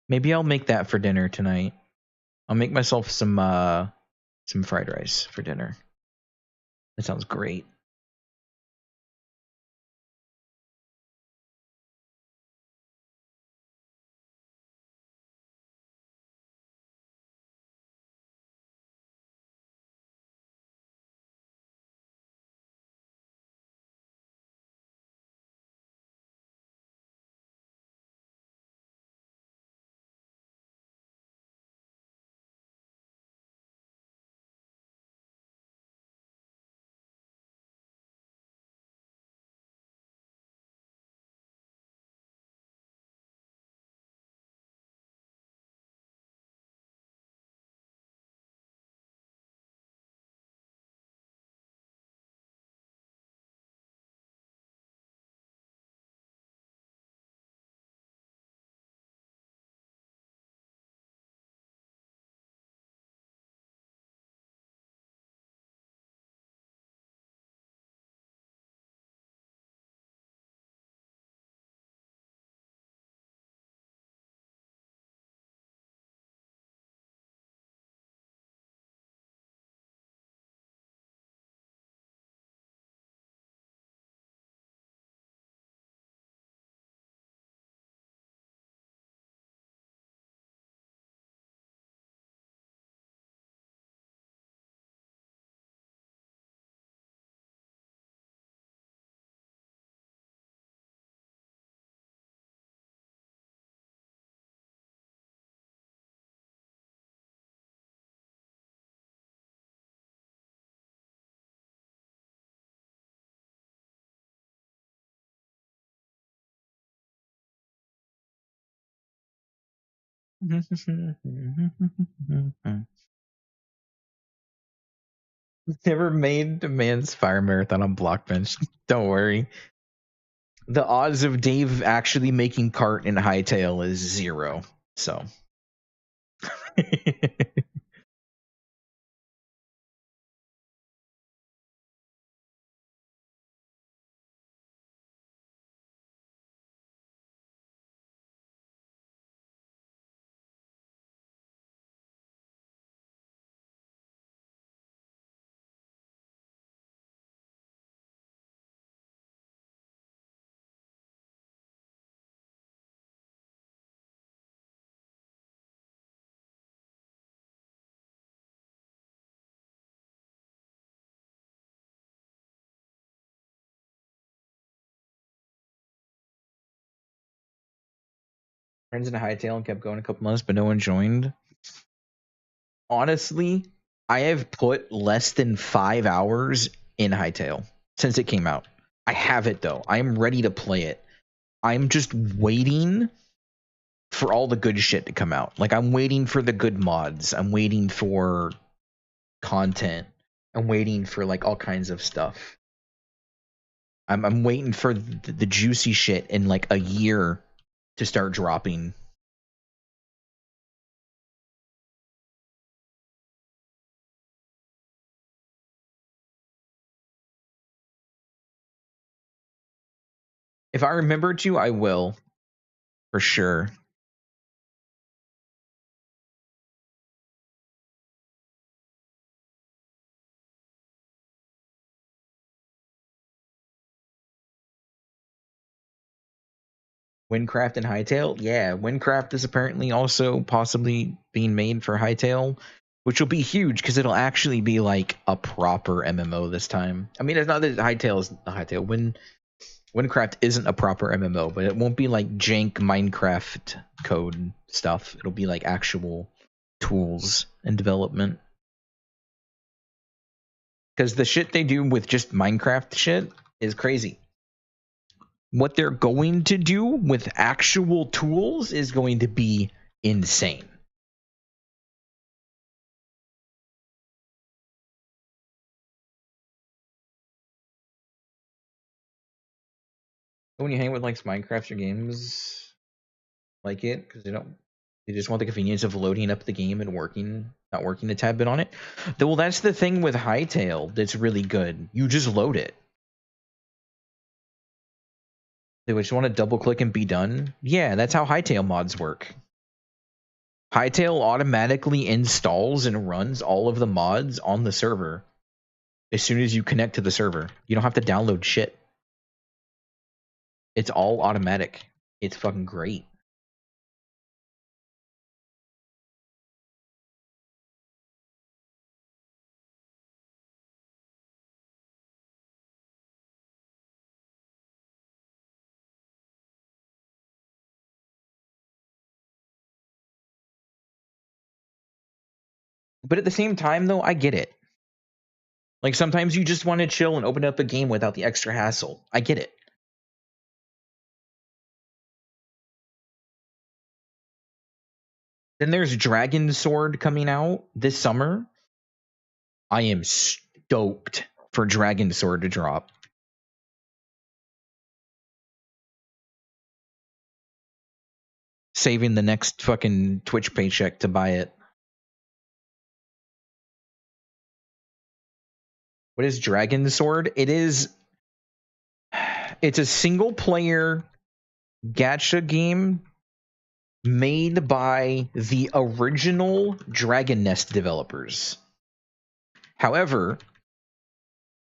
Maybe I'll make that for dinner tonight. I'll make myself some fried rice for dinner. That sounds great. Never made a man's fire marathon on Blockbench. Don't worry. The odds of Dave actually making cart in Hightail is 0. So. Friends in Hightail and kept going a couple months, but no one joined. Honestly, I have put less than 5 hours in Hightail since it came out. I have it though. I am ready to play it. I'm just waiting for all the good shit to come out. Like I'm waiting for the good mods. I'm waiting for content. I'm waiting for like all kinds of stuff. I'm waiting for the juicy shit in like a year to start dropping. If I remember to, I will. For sure. Windcraft and Hightail? Yeah, Windcraft is apparently also possibly being made for Hightail, which will be huge because it'll actually be like a proper MMO this time. I mean, it's not that Hightail is Hightail. Windcraft isn't a proper MMO, but it won't be like jank Minecraft code stuff. It'll be like actual tools and development. Because the shit they do with just Minecraft shit is crazy. What they're going to do with actual tools is going to be insane. When you hang with like Minecraft or games like it, because they just want the convenience of loading up the game and not working a tad bit on it. Well, that's the thing with Hightail that's really good. You just load it. They just want to double click and be done. Yeah, that's how Hightail mods work. Hightail automatically installs and runs all of the mods on the server as soon as you connect to the server. You don't have to download shit. It's all automatic. It's fucking great. But at the same time, though, I get it. Like sometimes you just want to chill and open up a game without the extra hassle. I get it. Then there's Dragon Sword coming out this summer. I am stoked for Dragon Sword to drop. Saving the next fucking Twitch paycheck to buy it. What is Dragon Sword? It's a single player gacha game made by the original Dragon Nest developers. However,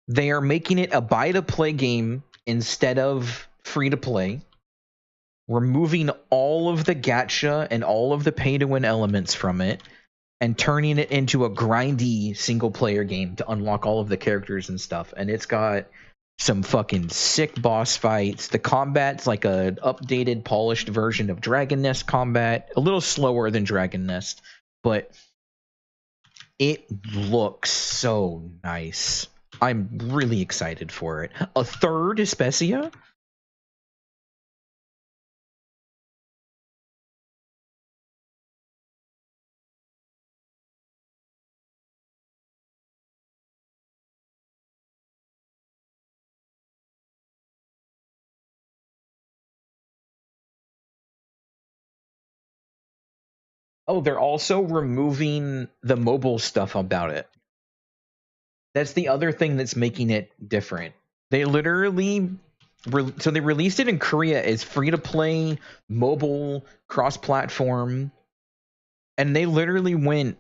they are making it a buy-to-play game instead of free-to-play, removing all of the gacha and all of the pay-to-win elements from it, and turning it into a grindy single-player game to unlock all of the characters and stuff. And it's got some fucking sick boss fights. The combat's like a updated, polished version of Dragon Nest combat. A little slower than Dragon Nest, but it looks so nice. I'm really excited for it. A third Especia? Oh, they're also removing the mobile stuff about it. That's the other thing that's making it different. They literally so they released it in Korea as free to play, mobile, cross platform, and they literally went,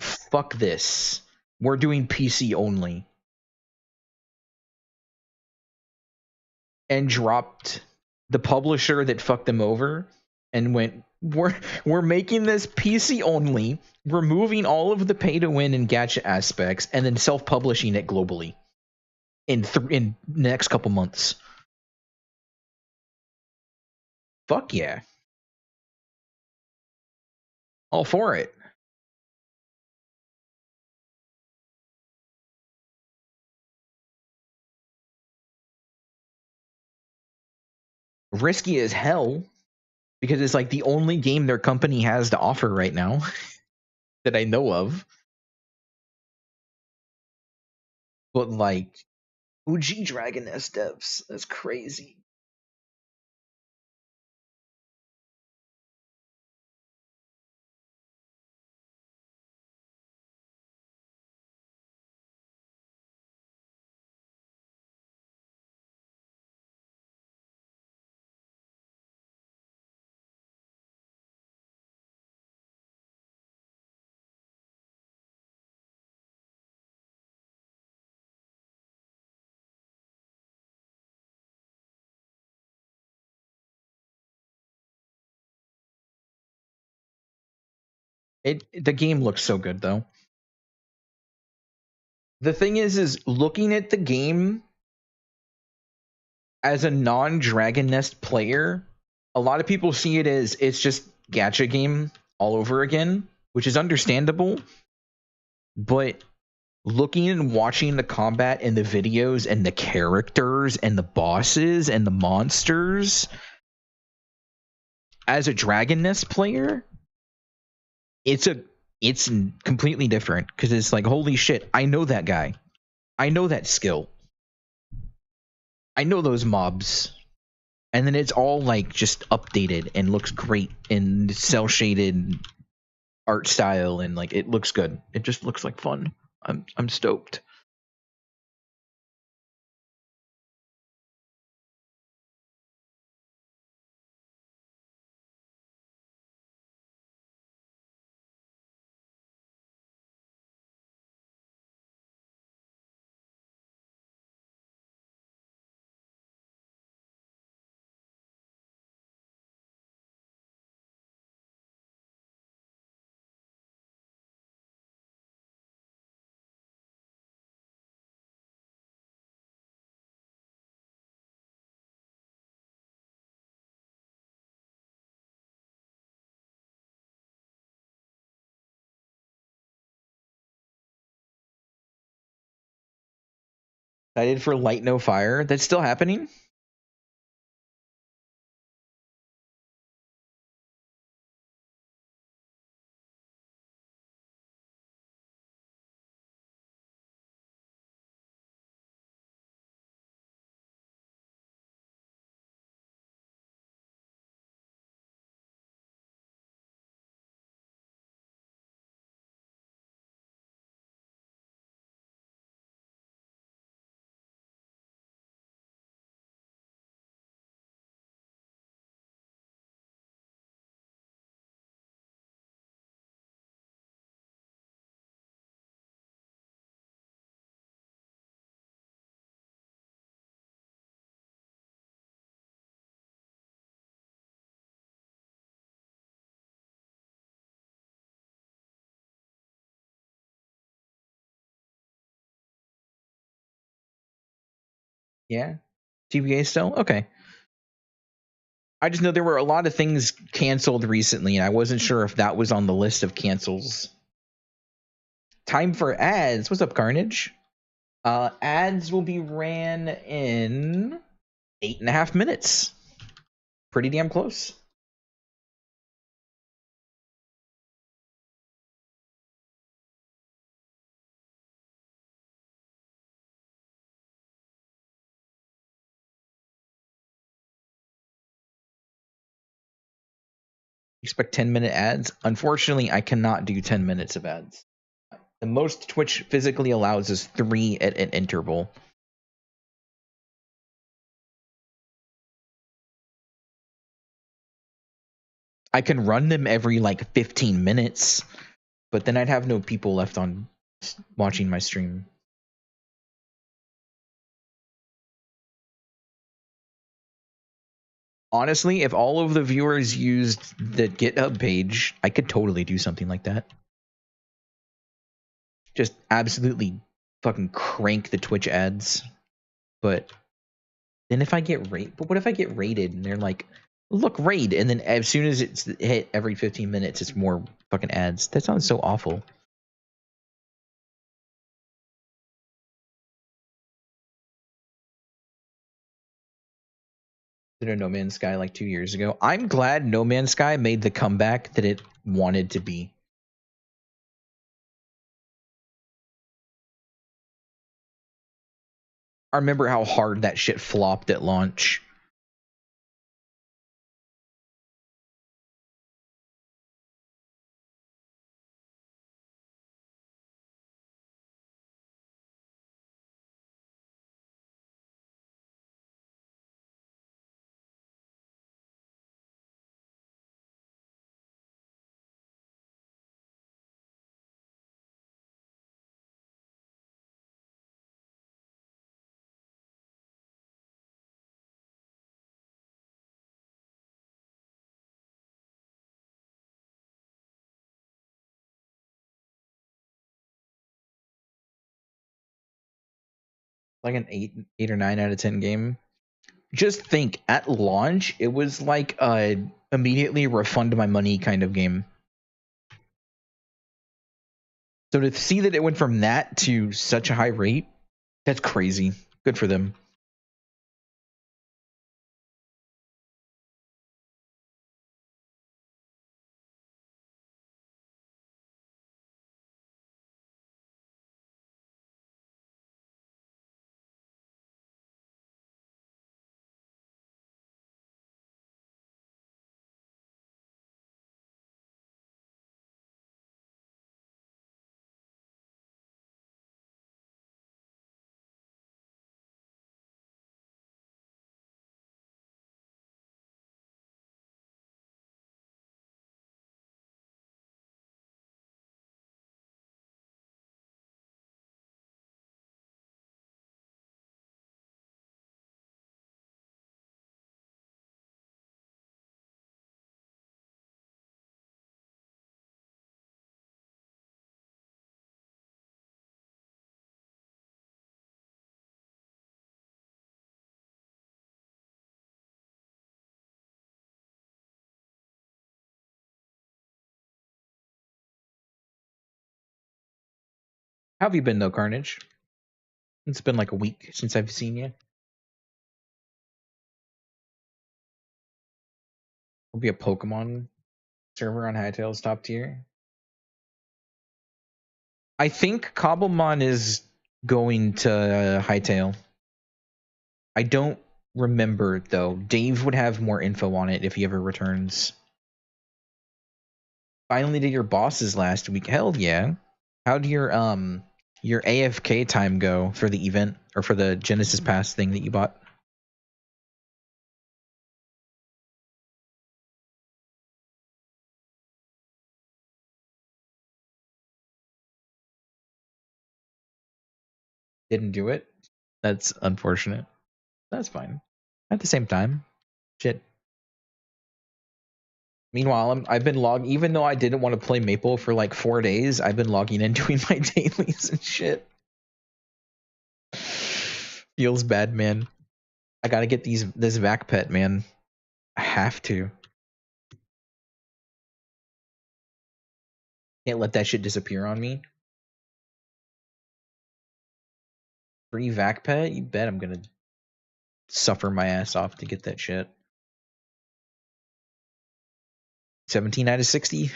fuck this. We're doing PC only. And dropped the publisher that fucked them over and went, we're making this PC only, removing all of the pay to win and gacha aspects, and then self-publishing it globally in the next couple months. Fuck yeah. All for it. Risky as hell because it's like the only game their company has to offer right now that I know of. But like OG Dragon S devs, that's crazy. The game looks so good though. The thing is looking at the game as a non-Dragon Nest player, a lot of people see it as it's just gacha game all over again, which is understandable. But looking and watching the combat and the videos and the characters and the bosses and the monsters as a Dragon Nest player, it's completely different because it's like, holy shit, I know that guy. I know that skill. I know those mobs. And then it's all like just updated and looks great in cell shaded art style, and like it looks good. It just looks like fun. I'm stoked. Excited for Light No Fire. That's still happening. Yeah. TVA still? Okay. I just know there were a lot of things canceled recently, and I wasn't sure if that was on the list of cancels. Time for ads. What's up, Carnage? Ads will be ran in 8.5 minutes. Pretty damn close. Expect 10-minute ads. Unfortunately, I cannot do 10 minutes of ads. The most Twitch physically allows is 3 at an interval. I can run them every like 15 minutes, but then I'd have no people left on watching my stream. Honestly, if all of the viewers used the GitHub page, I could totally do something like that. Just absolutely fucking crank the Twitch ads. But then if I get rated, but what if I get rated and they're like, look, raid, and then as soon as it's hit every 15 minutes, it's more fucking ads. That sounds so awful. Did No Man's Sky like 2 years ago. I'm glad No Man's Sky made the comeback that it wanted to be. I remember how hard that shit flopped at launch. Like an 8 or 9 out of 10 game. Just think, at launch, it was like a immediately refund my money kind of game. So to see that it went from that to such a high rate, that's crazy. Good for them. How have you been though, Carnage? It's been like a week since I've seen you. Will be a Pokemon server on Hytail's top tier. I think Cobblemon is going to Hytale. I don't remember though. Dave would have more info on it if he ever returns. Finally did your bosses last week. Hell yeah. How'd your AFK time go for the event or for the Genesis Pass thing that you bought? Didn't do it? That's unfortunate. That's fine. At the same time, shit. Meanwhile, I've been logging, even though I didn't want to play Maple for like 4 days, I've been logging in doing my dailies and shit. Feels bad, man. I gotta get this vac pet, man. I have to. Can't let that shit disappear on me. Free vac pet? You bet I'm gonna suffer my ass off to get that shit. 17 out of 60.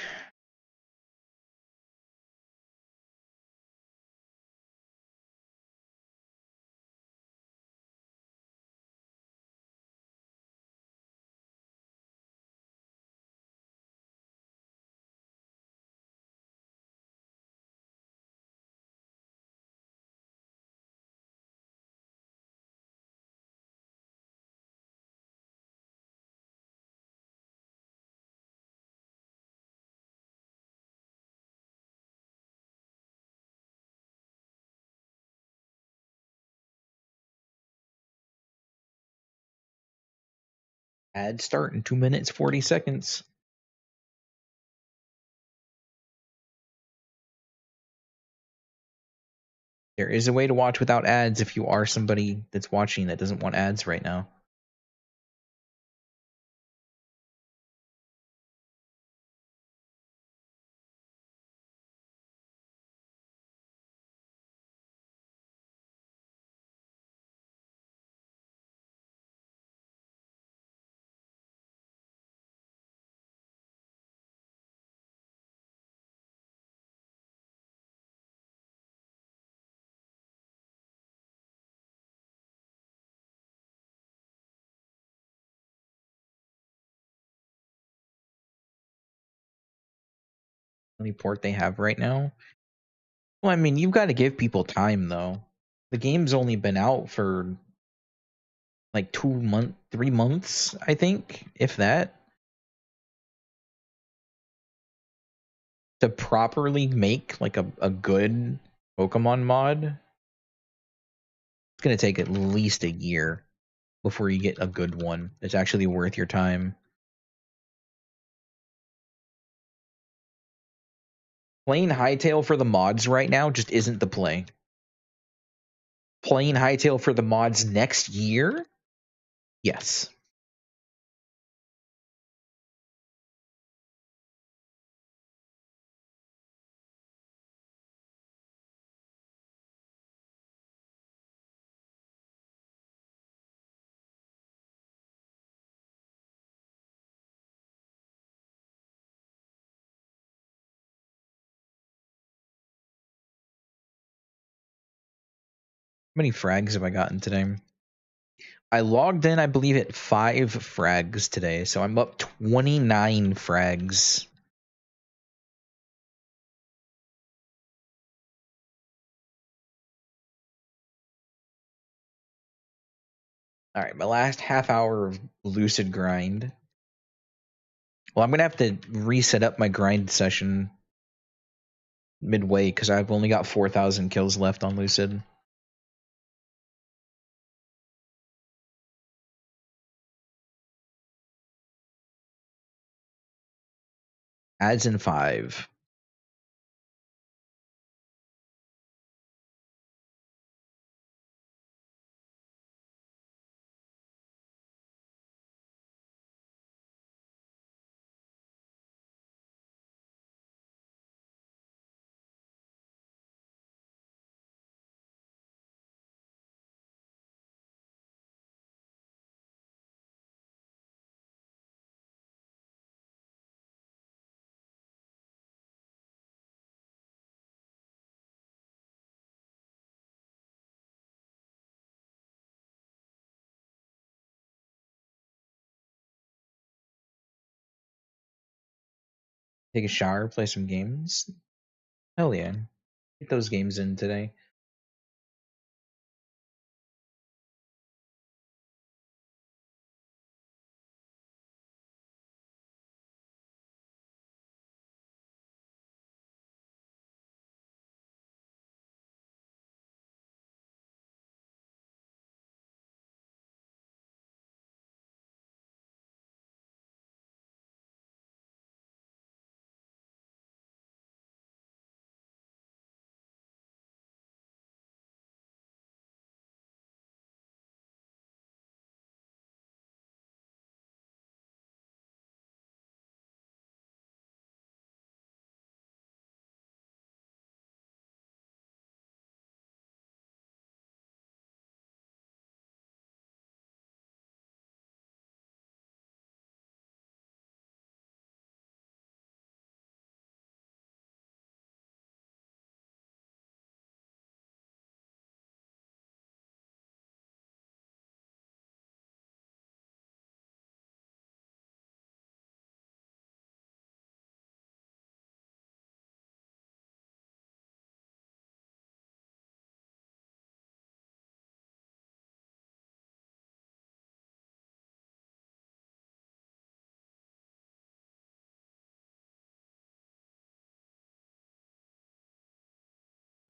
Ad start in 2 minutes 40 seconds. There is a way to watch without ads if you are somebody that's watching that doesn't want ads right now. Only port they have right now. Well, I mean, you've got to give people time though. The game's only been out for like 3 months, I think, if that. To properly make like a good Pokemon mod, it's gonna take at least a year before you get a good one that's actually worth your time. Playing Hytale for the mods right now just isn't the play. Playing Hytale for the mods next year? Yes. How many frags have I gotten today? I logged in, I believe, at 5 frags today, so I'm up 29 frags. All right, my last half hour of lucid grind. Well, I'm gonna have to reset up my grind session midway because I've only got 4,000 kills left on lucid. Ads in 5. Take a shower, play some games. Hell yeah. Get those games in today.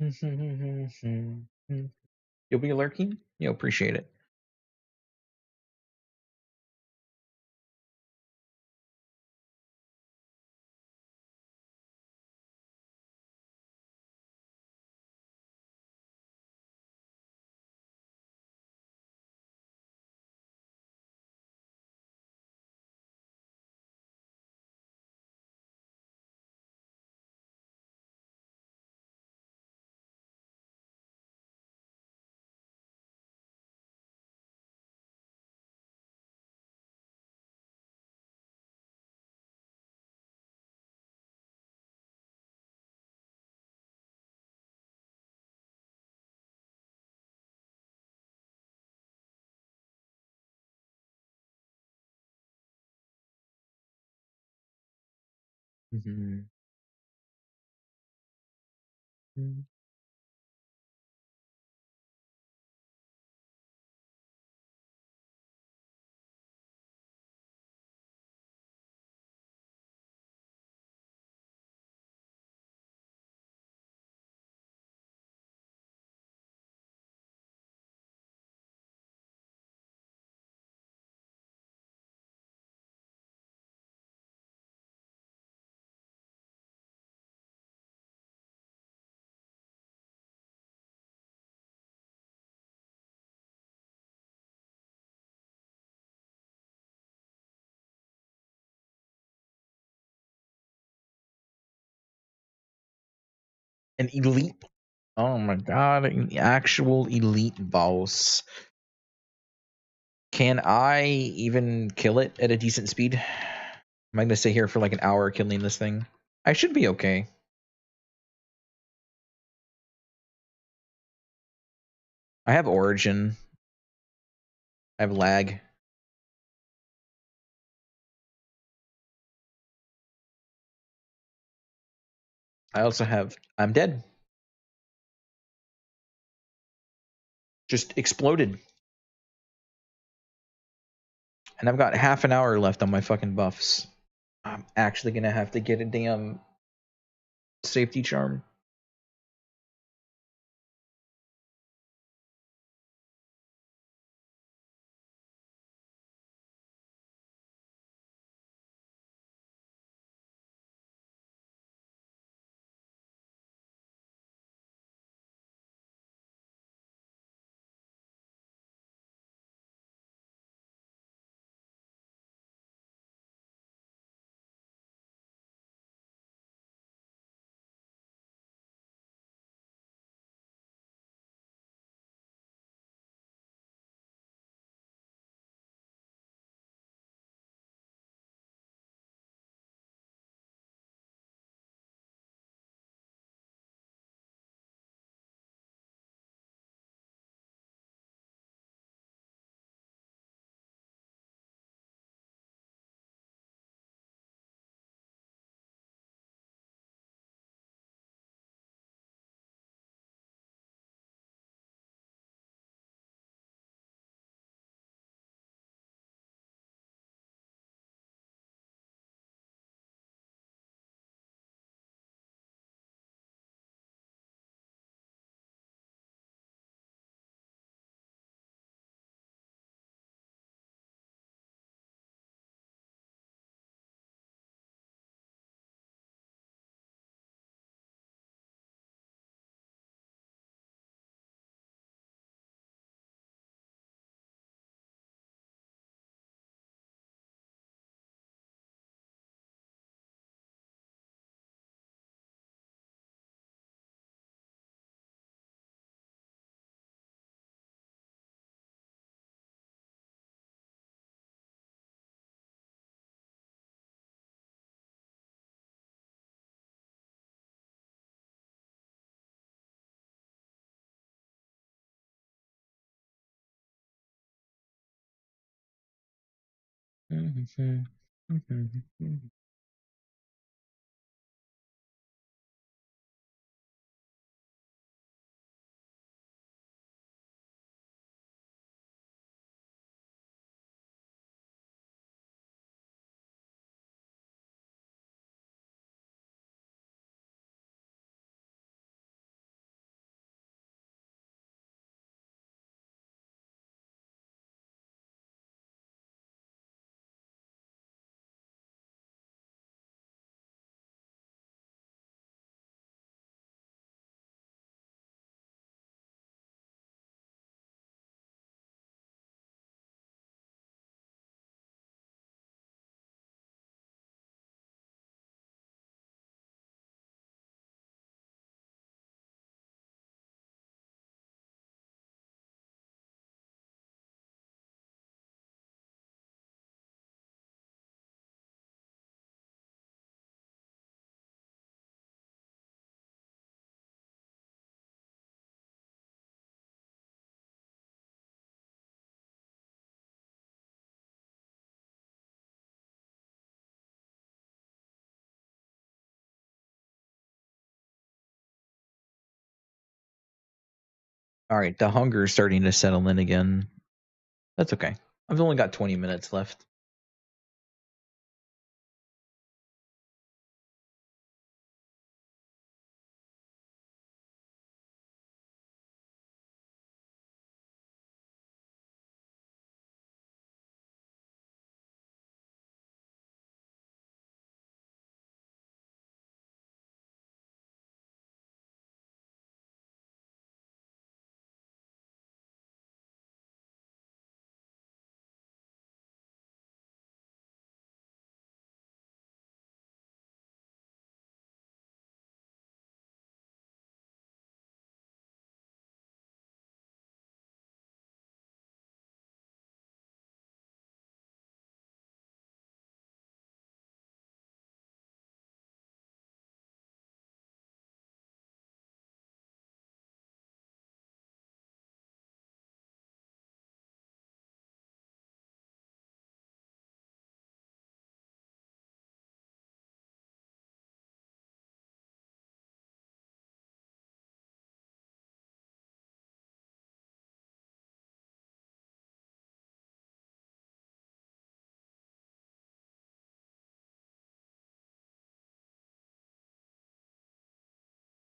You'll be lurking? You'll appreciate it. Mm-hmm. An elite. Oh my god, an actual elite boss. Can I even kill it at a decent speed? Am I gonna stay here for like an hour killing this thing? I should be okay. I have origin. I have lag. I also have. I'm dead. Just exploded. And I've got half an hour left on my fucking buffs. I'm actually gonna have to get a damn safety charm. All right, the hunger is starting to settle in again. That's okay. I've only got 20 minutes left.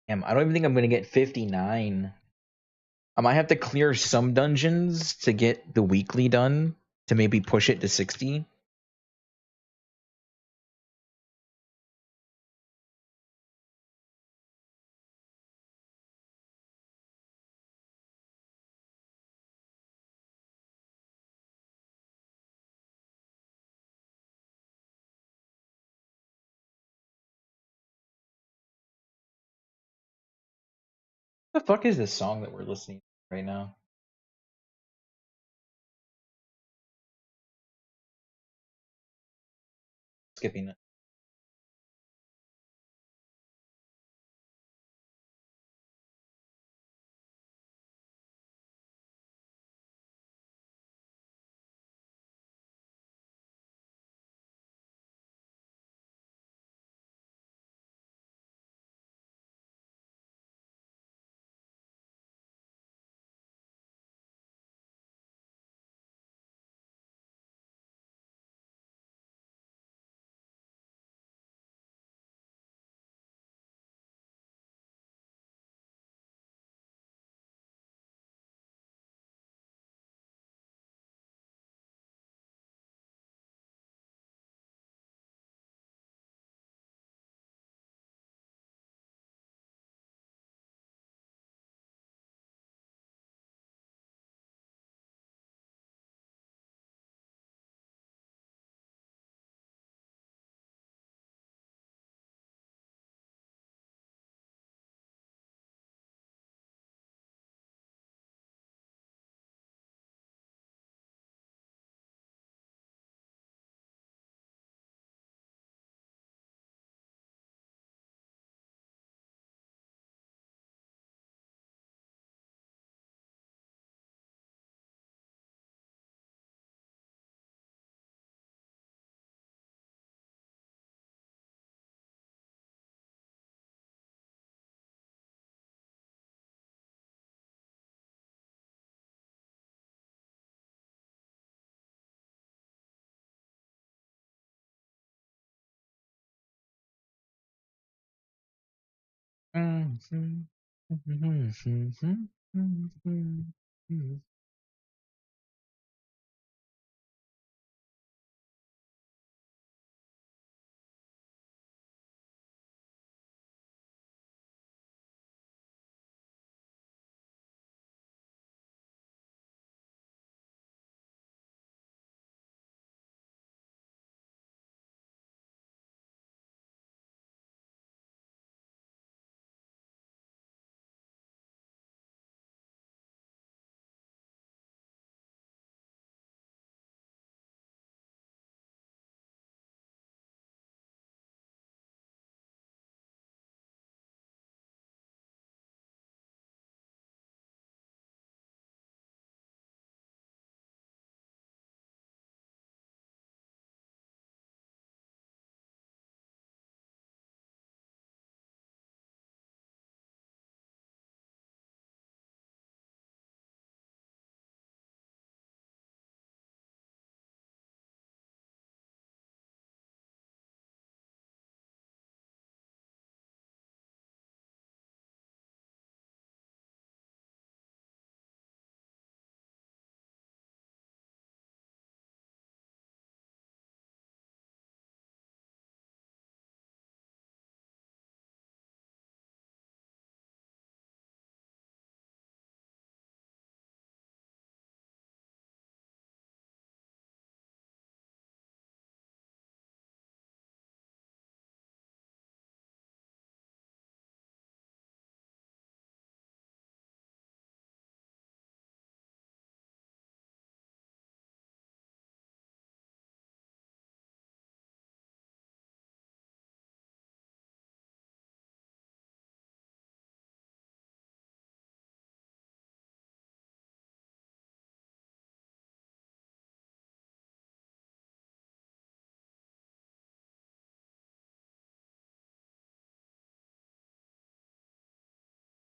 Damn, I don't even think I'm gonna get 59. I might have to clear some dungeons to get the weekly done to maybe push it to 60. The fuck is this song that we're listening to right now? Skipping it.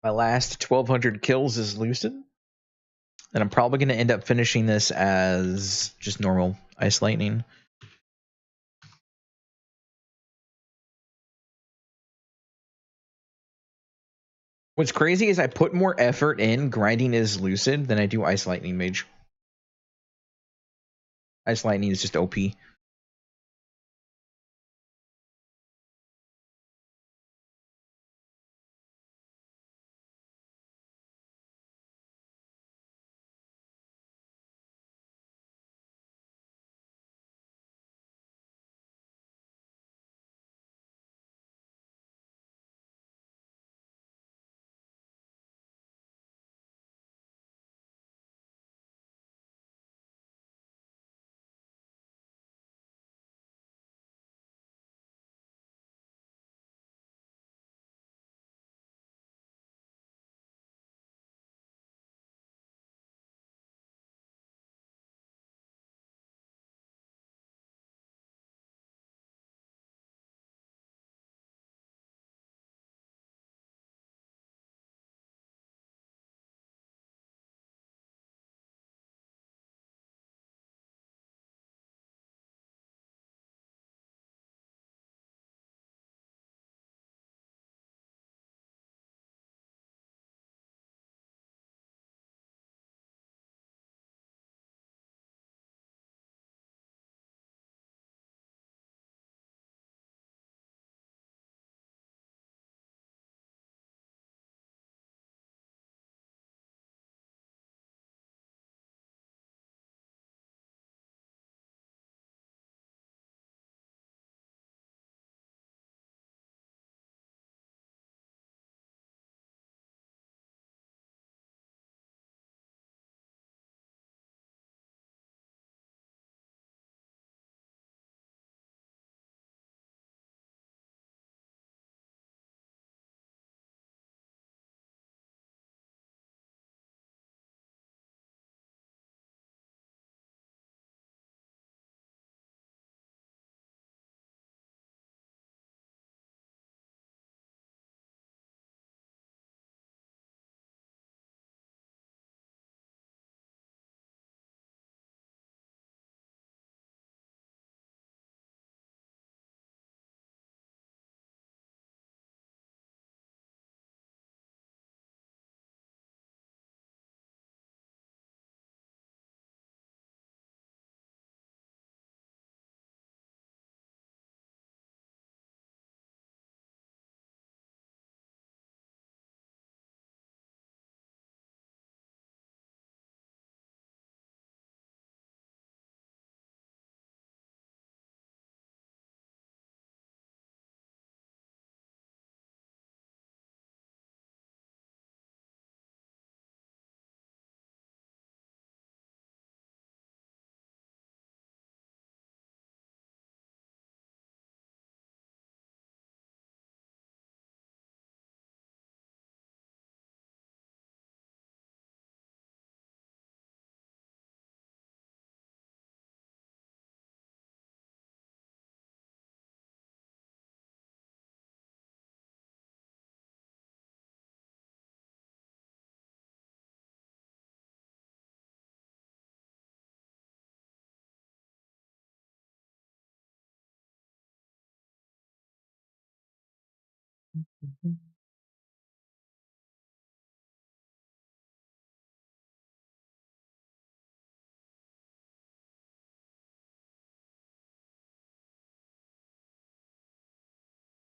My last 1,200 kills is Lucid. And I'm probably going to end up finishing this as just normal Ice Lightning. What's crazy is I put more effort in grinding as Lucid than I do Ice Lightning Mage. Ice Lightning is just OP.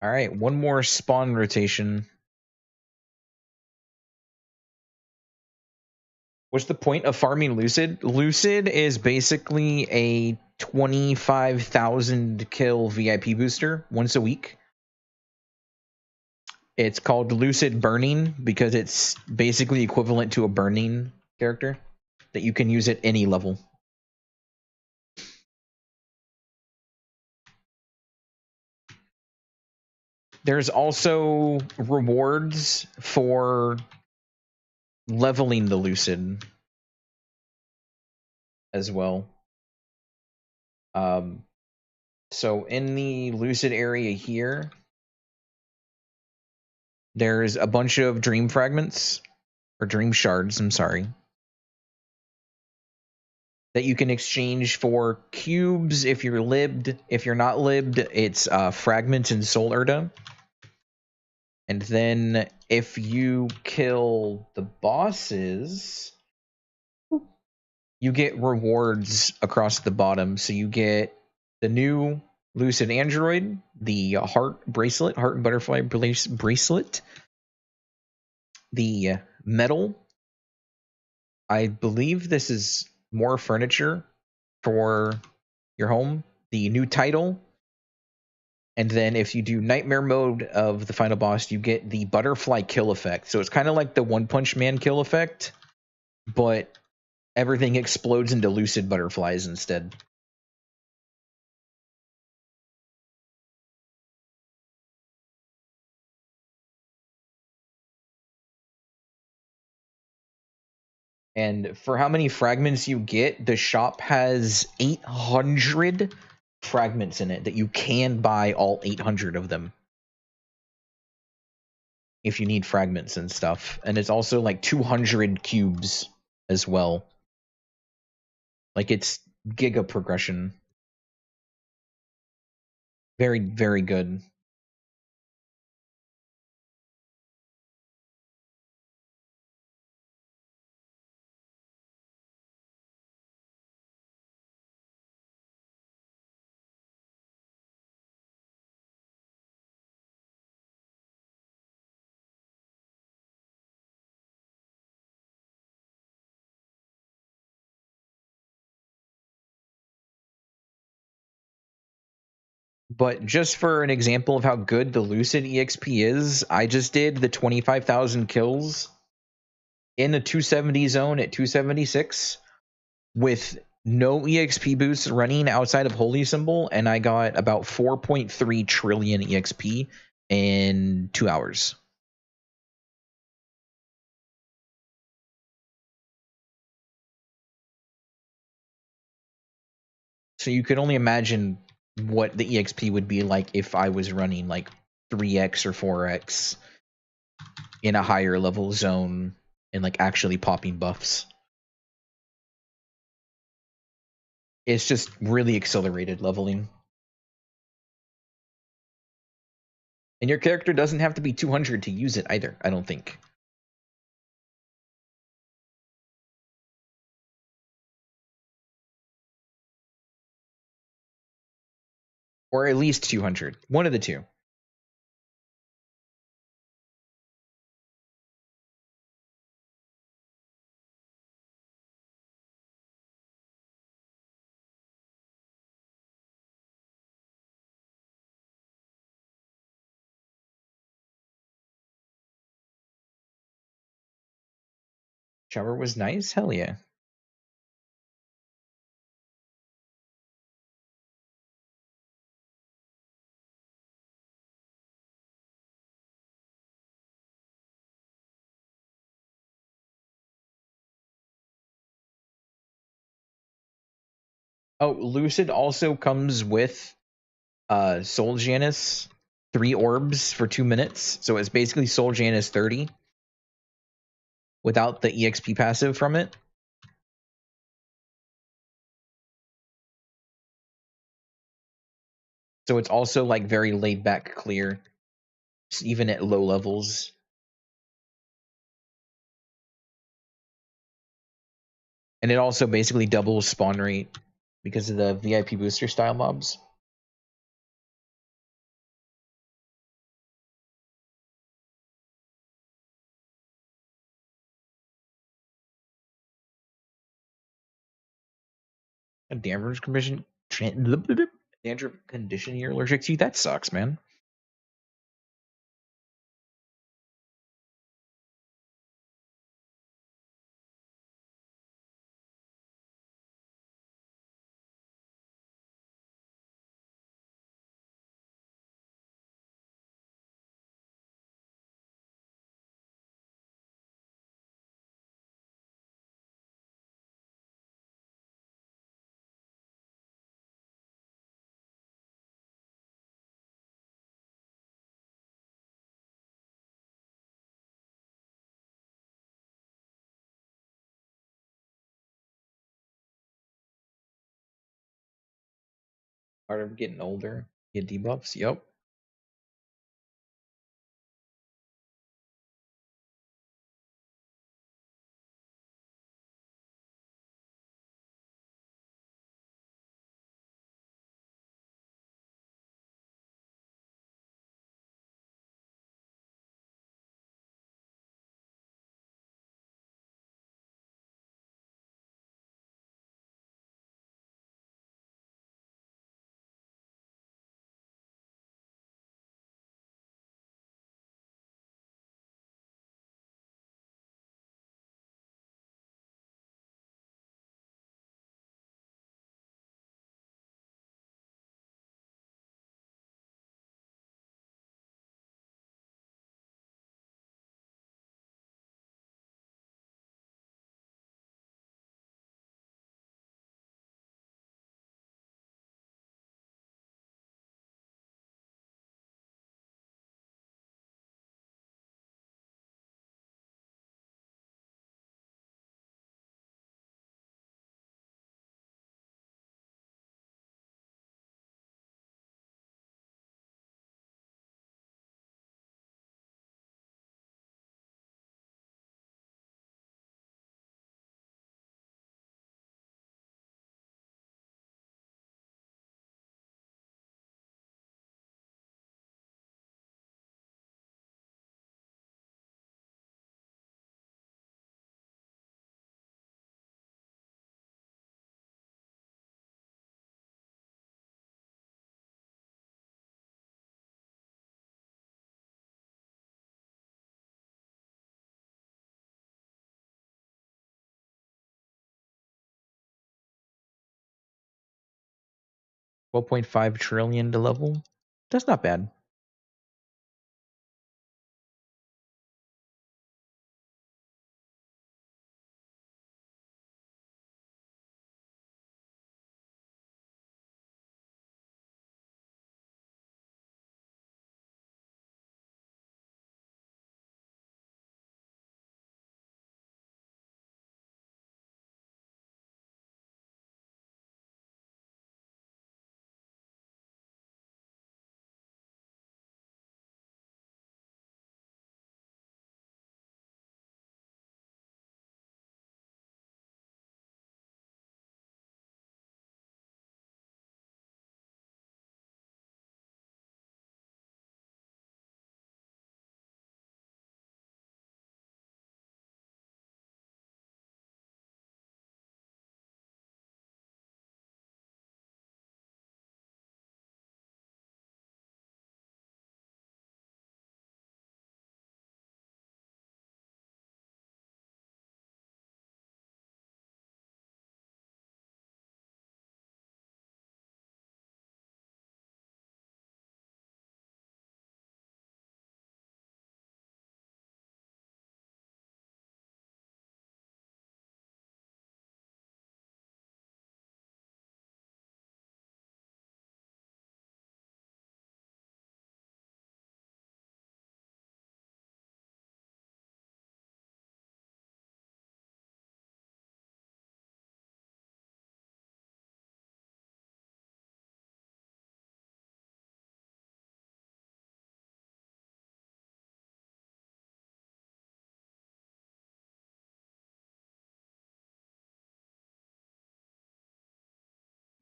All right, one more spawn rotation. What's the point of farming Lucid? Lucid is basically a 25,000 kill VIP booster once a week. It's called Lucid Burning because it's basically equivalent to a burning character that you can use at any level. There's also rewards for leveling the Lucid as well. So in the Lucid area here, There's a bunch of dream fragments, or dream shards, I'm sorry, that you can exchange for cubes if you're libbed. If you're not libbed, it's fragments and soul urda. And then if you kill the bosses, you get rewards across the bottom. So you get the new Lucid Android, the heart bracelet, heart and butterfly bracelet, the medal. I believe this is more furniture for your home, the new title. And then if you do nightmare mode of the final boss, you get the butterfly kill effect. So it's kind of like the One Punch Man kill effect, but everything explodes into lucid butterflies instead. And for how many fragments you get, the shop has 800 fragments in it that you can buy all 800 of them if you need fragments and stuff. And it's also like 200 cubes as well. Like it's giga progression. Very, very good. But just for an example of how good the Lucid EXP is, I just did the 25,000 kills in the 270 zone at 276 with no EXP boosts running outside of Holy Symbol, and I got about 4.3 trillion EXP in 2 hours. So you could only imagine what the EXP would be like if I was running like 3x or 4x in a higher level zone and like actually popping buffs. It's just really accelerated leveling. And your character doesn't have to be 200 to use it either, I don't think. Or at least 200. One of the two. Shower was nice? Hell yeah. Oh, Lucid also comes with Soul Janus 3 orbs for 2 minutes. So it's basically Soul Janus 30 without the EXP passive from it. So it's also like very laid back clear, even at low levels. And it also basically doubles spawn rate because of the VIP booster style mobs. A damage condition damage condition you're allergic to? That sucks, man. Part of getting older. Get debuffs. Yep. $12.5 trillion to level. That's not bad.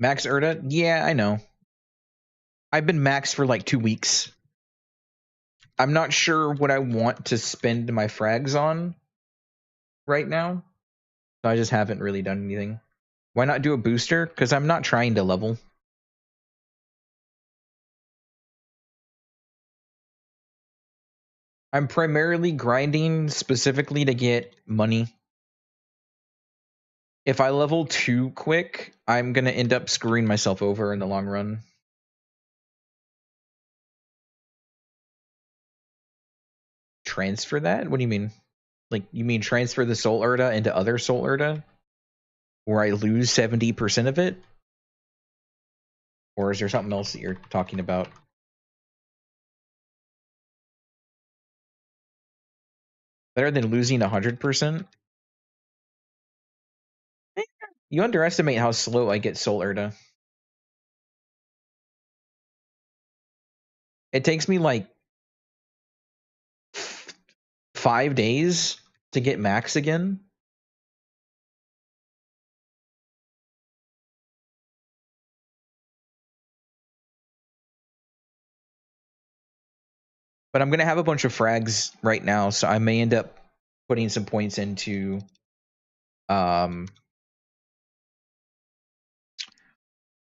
Max Erta? Yeah, I know. I've been max for like 2 weeks. I'm not sure what I want to spend my frags on right now. So I just haven't really done anything. Why not do a booster? Because I'm not trying to level. I'm primarily grinding specifically to get money. If I level too quick, I'm going to end up screwing myself over in the long run. Transfer that? What do you mean? Like, you mean transfer the Soul Erta into other Soul Erta? Where I lose 70% of it? Or is there something else that you're talking about? Better than losing 100%? You underestimate how slow I get Soul Erta. It takes me like 5 days to get max again. But I'm gonna have a bunch of frags right now, so I may end up putting some points into um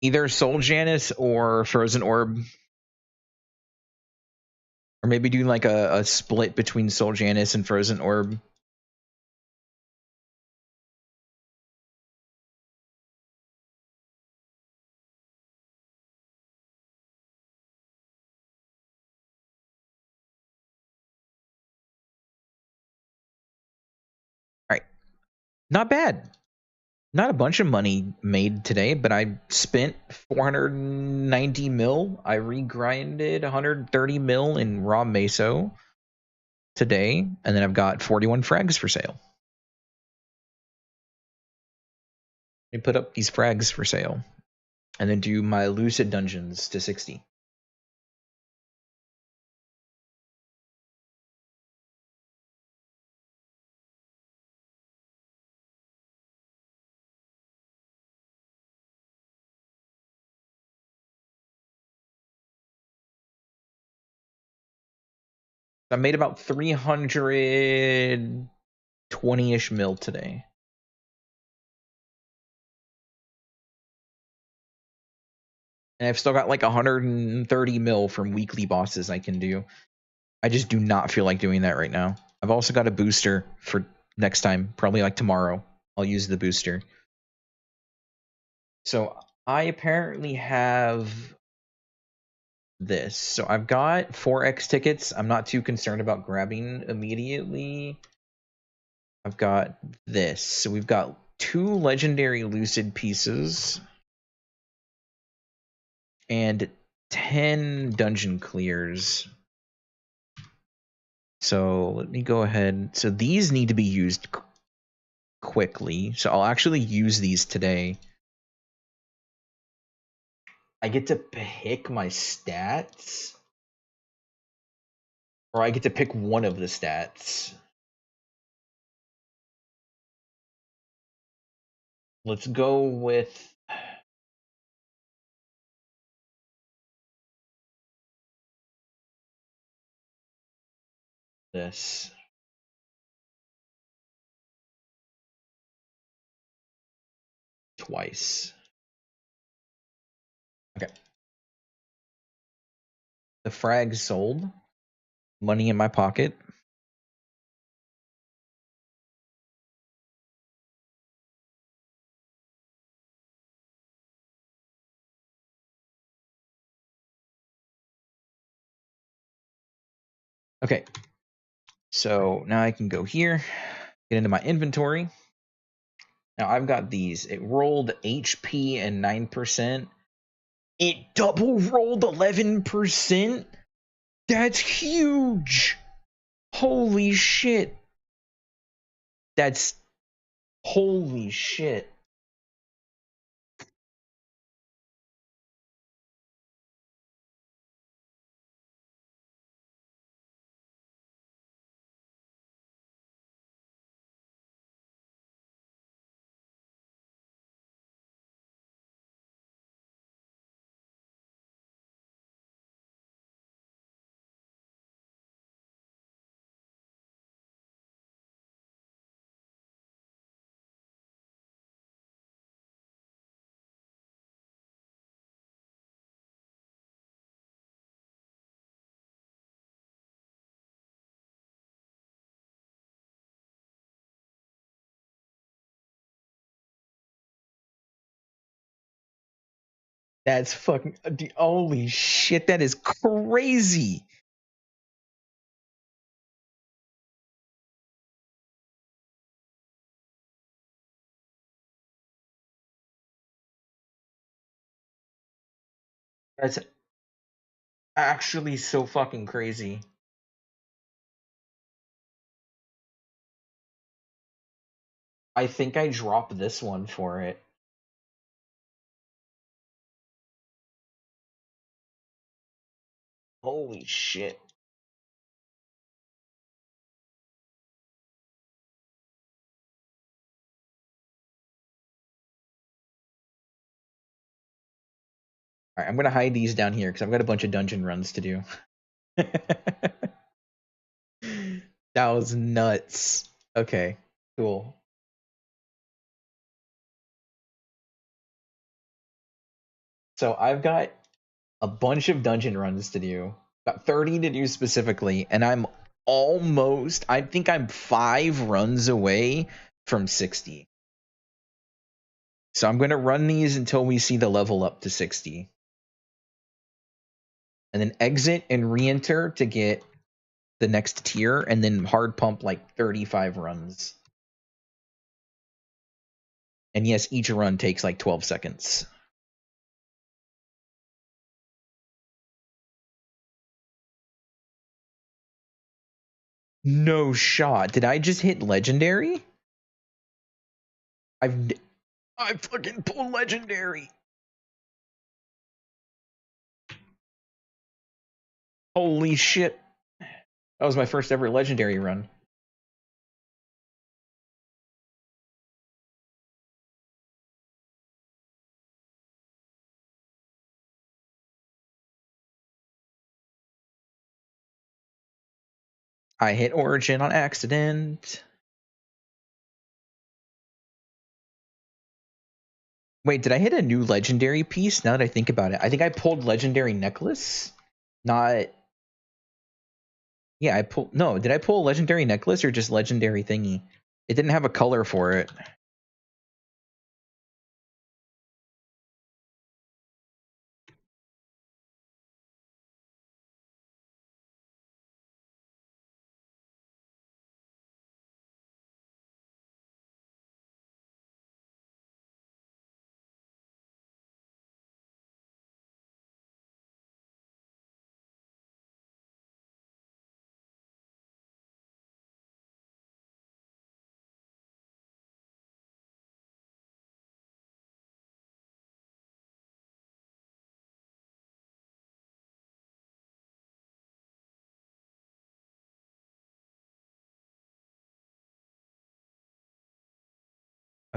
either Soul Janus or Frozen Orb. Or maybe doing like a split between Soul Janus and Frozen Orb. Alright. Not bad. Not a bunch of money made today, but I spent 490 mil. I regrinded 130 mil in raw meso today, and then I've got 41 frags for sale. I put up these frags for sale, and then do my lucid dungeons to 60. I made about 320-ish mil today. And I've still got like 130 mil from weekly bosses I can do. I just do not feel like doing that right now. I've also got a booster for next time, probably like tomorrow. I'll use the booster. So I apparently have this. So I've got 4x tickets. I'm not too concerned about grabbing immediately. I've got this. So we've got 2 legendary lucid pieces and 10 dungeon clears. So let me go ahead. So these need to be used quickly. So I'll actually use these today. I get to pick my stats, or I get to pick one of the stats. Let's go with this. Twice. Okay. The frag sold. Money in my pocket. Okay. So now I can go here, get into my inventory. Now I've got these. It rolled HP and 9%. It double rolled 11%. That's huge. Holy shit. That's holy shit. That's fucking holy shit. That is crazy. That's actually so fucking crazy. I think I dropped this one for it. Holy shit. Alright, I'm gonna hide these down here because I've got a bunch of dungeon runs to do. That was nuts. Okay, cool. So I've got a bunch of dungeon runs to do. Got 30 to do specifically, and I think I'm 5 runs away from 60. So I'm gonna run these until we see the level up to 60. And then exit and re-enter to get the next tier, and then hard pump like 35 runs. And yes, each run takes like 12 seconds. No shot. Did I just hit legendary? I fucking pulled legendary. Holy shit. That was my first ever legendary run. I hit Origin on accident. Wait, did I hit a new legendary piece? Now that I think about it, I think I pulled legendary necklace. Not. Yeah, I pulled. No, did I pull a legendary necklace or just legendary thingy? It didn't have a color for it.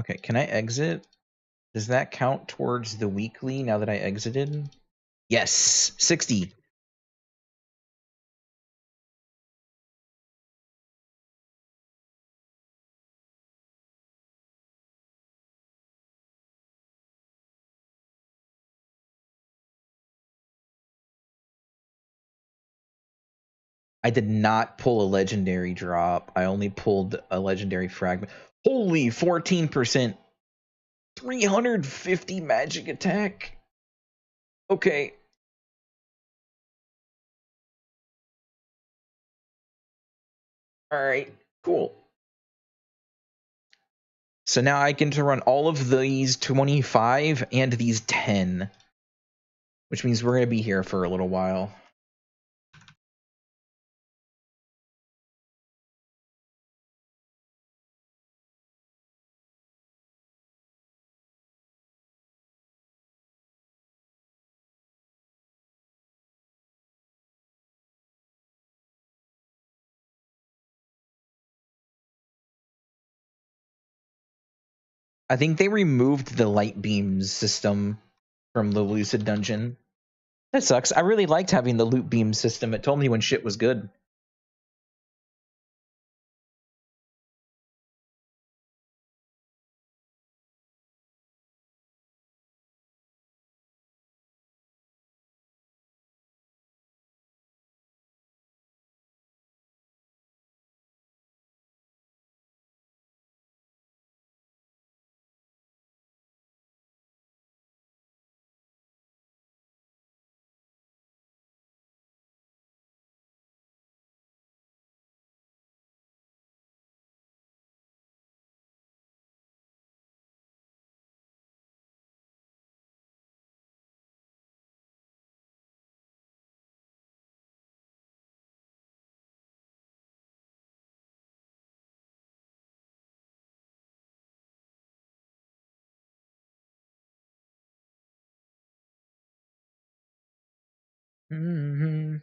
Okay, can I exit? Does that count towards the weekly now that I exited? Yes, 60. I did not pull a legendary drop. I only pulled a legendary fragment. Holy 14%. 350 magic attack. Okay. All right. Cool. So now I get to run all of these 25 and these 10, which means we're going to be here for a little while. I think they removed the light beams system from the Lucid Dungeon. That sucks. I really liked having the loot beam system. It told me when shit was good. Mm-hmm.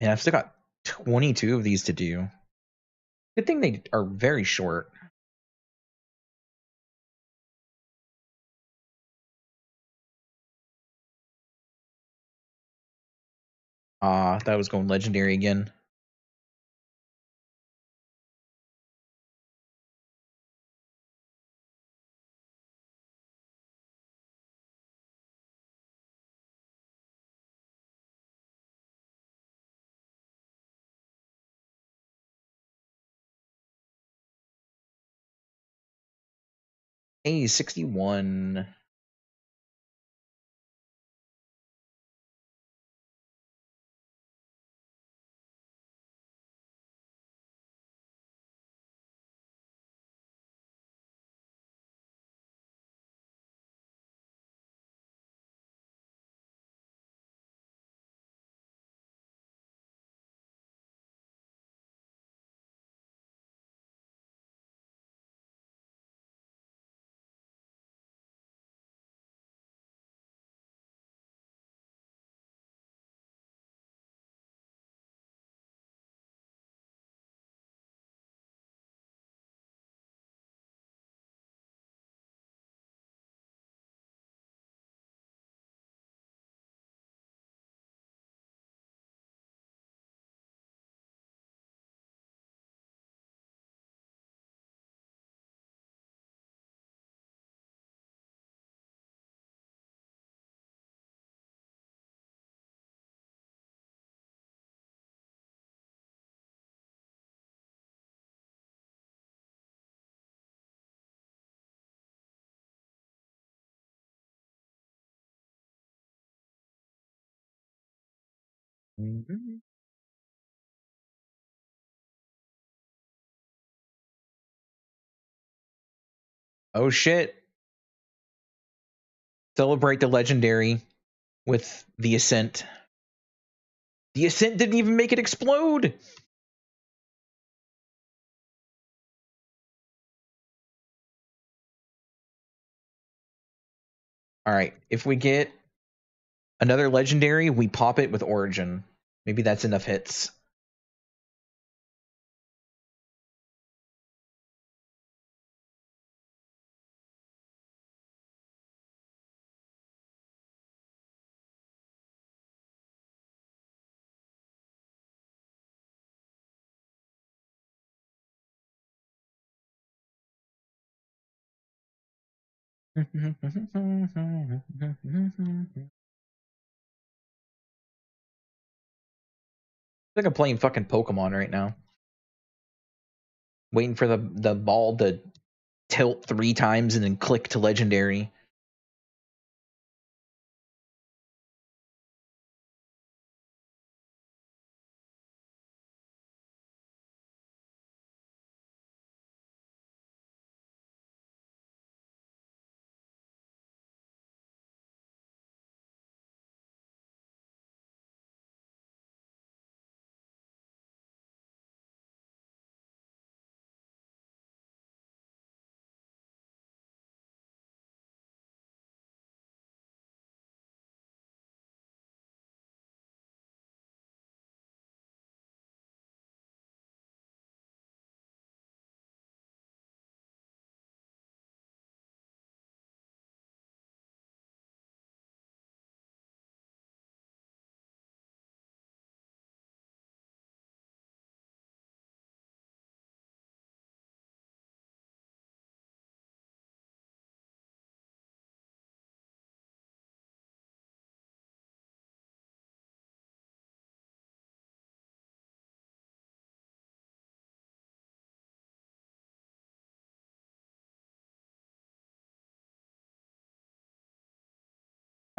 Yeah, I've still got 22 of these to do. Good thing they are very short. That was going legendary again. Hey, 61. Oh shit. Celebrate the legendary with the Ascent. The Ascent didn't even make it explode. All right, if we get another legendary, we pop it with Origin. Maybe that's enough hits. Like I'm playing fucking Pokemon right now. Waiting for the ball to tilt 3 times and then click to legendary.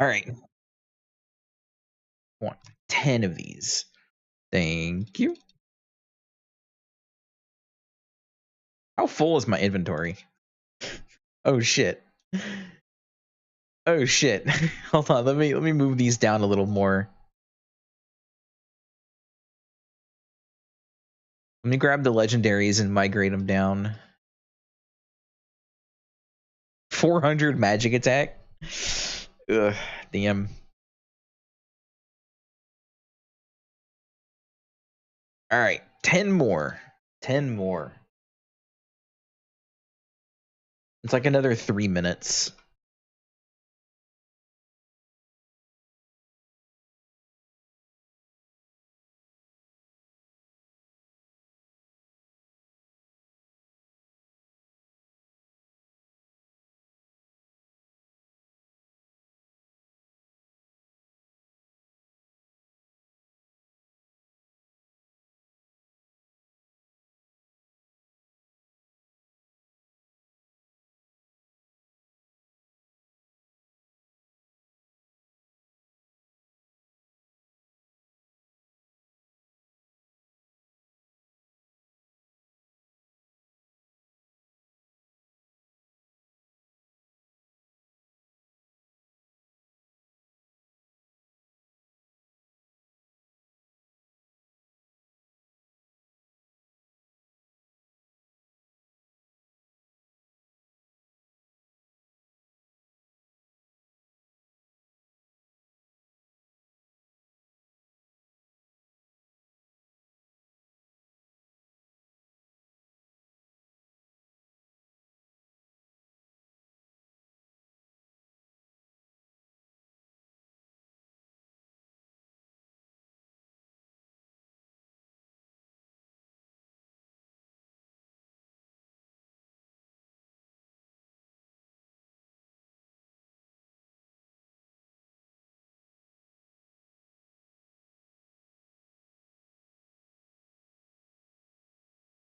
All right. I want 10 of these. Thank you. How full is my inventory? Oh shit. Oh shit. Hold on, let me move these down a little more. Let me grab the legendaries and migrate them down. 400 magic attack. Ugh, damn. All right, 10 more. 10 more. It's like another 3 minutes.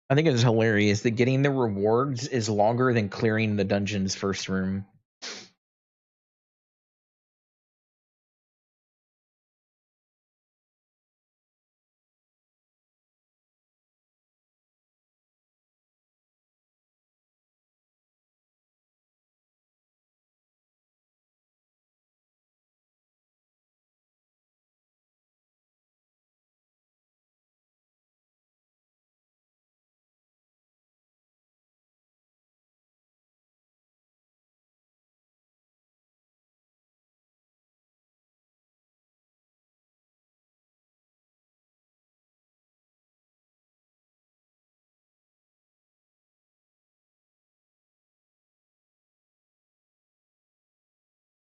I think it's hilarious that getting the rewards is longer than clearing the dungeon's first room.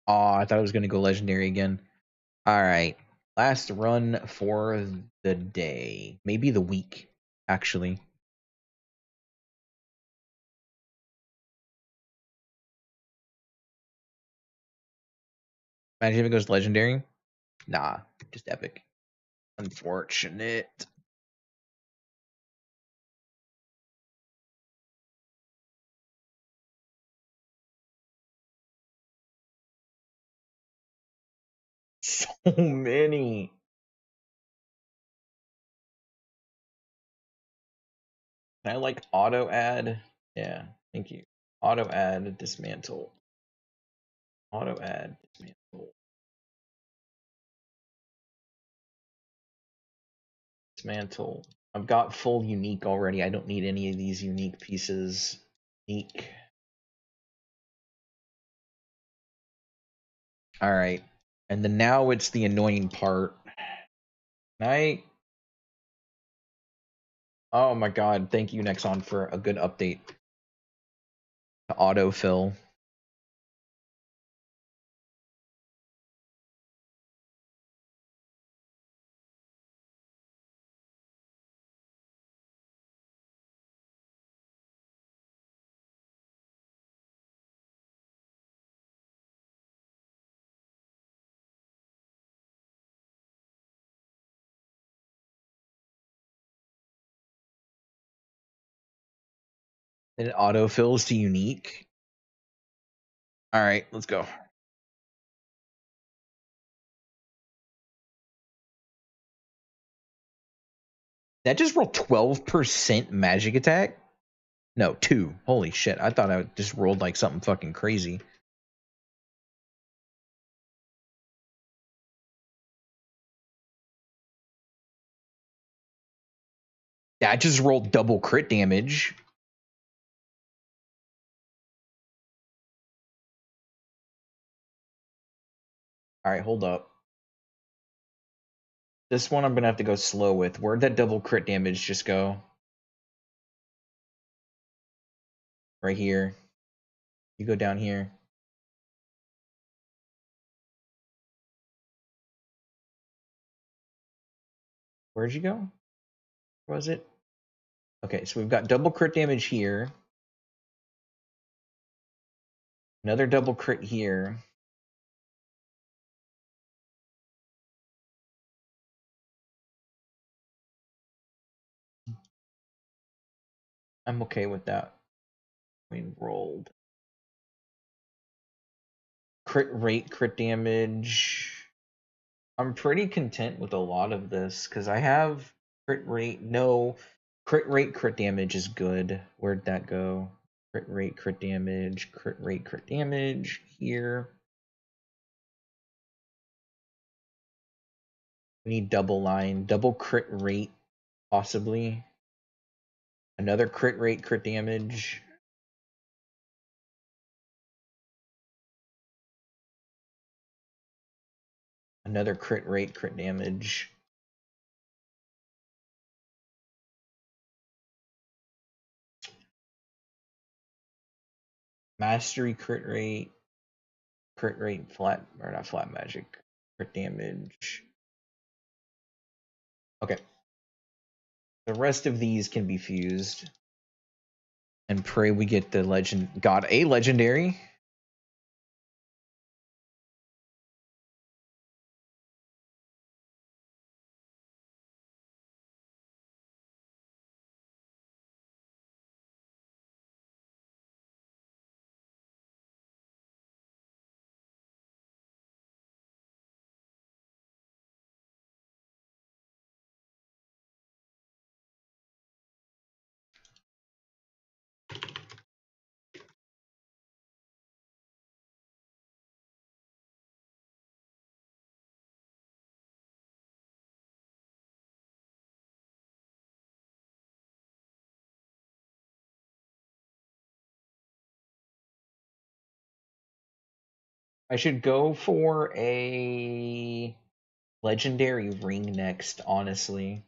Oh, I thought I was gonna go legendary again. All right, last run for the day, maybe the week, actually. Imagine if it goes legendary. Nah, just epic. Unfortunate. So many. Can I like auto add? Yeah, thank you. Auto add, dismantle. Auto add, dismantle. Dismantle. I've got full unique already. I don't need any of these unique pieces. Unique. All right. And then now it's the annoying part. I Oh my god, thank you Nexon for a good update to autofill. And it autofills to unique. All right, let's go. That just rolled 12% magic attack? No, 2. Holy shit. I thought I just rolled like something fucking crazy. That just rolled double crit damage. All right, hold up. This one I'm going to have to go slow with. Where'd that double crit damage just go? Right here. You go down here. Where'd you go? Where was it? Okay, so we've got double crit damage here. Another double crit here. I'm okay with that. We rolled. Crit rate, crit damage. I'm pretty content with a lot of this because I have crit rate. No, crit rate, crit damage is good. Where'd that go? Crit rate, crit damage, crit rate, crit damage here. We need double line, double crit rate, possibly. Another crit rate, crit damage. Another crit rate, crit damage. Mastery crit rate, flat, or not flat magic, crit damage. Okay. The rest of these can be fused. And pray we get the a legendary. I should go for a legendary ring next, honestly.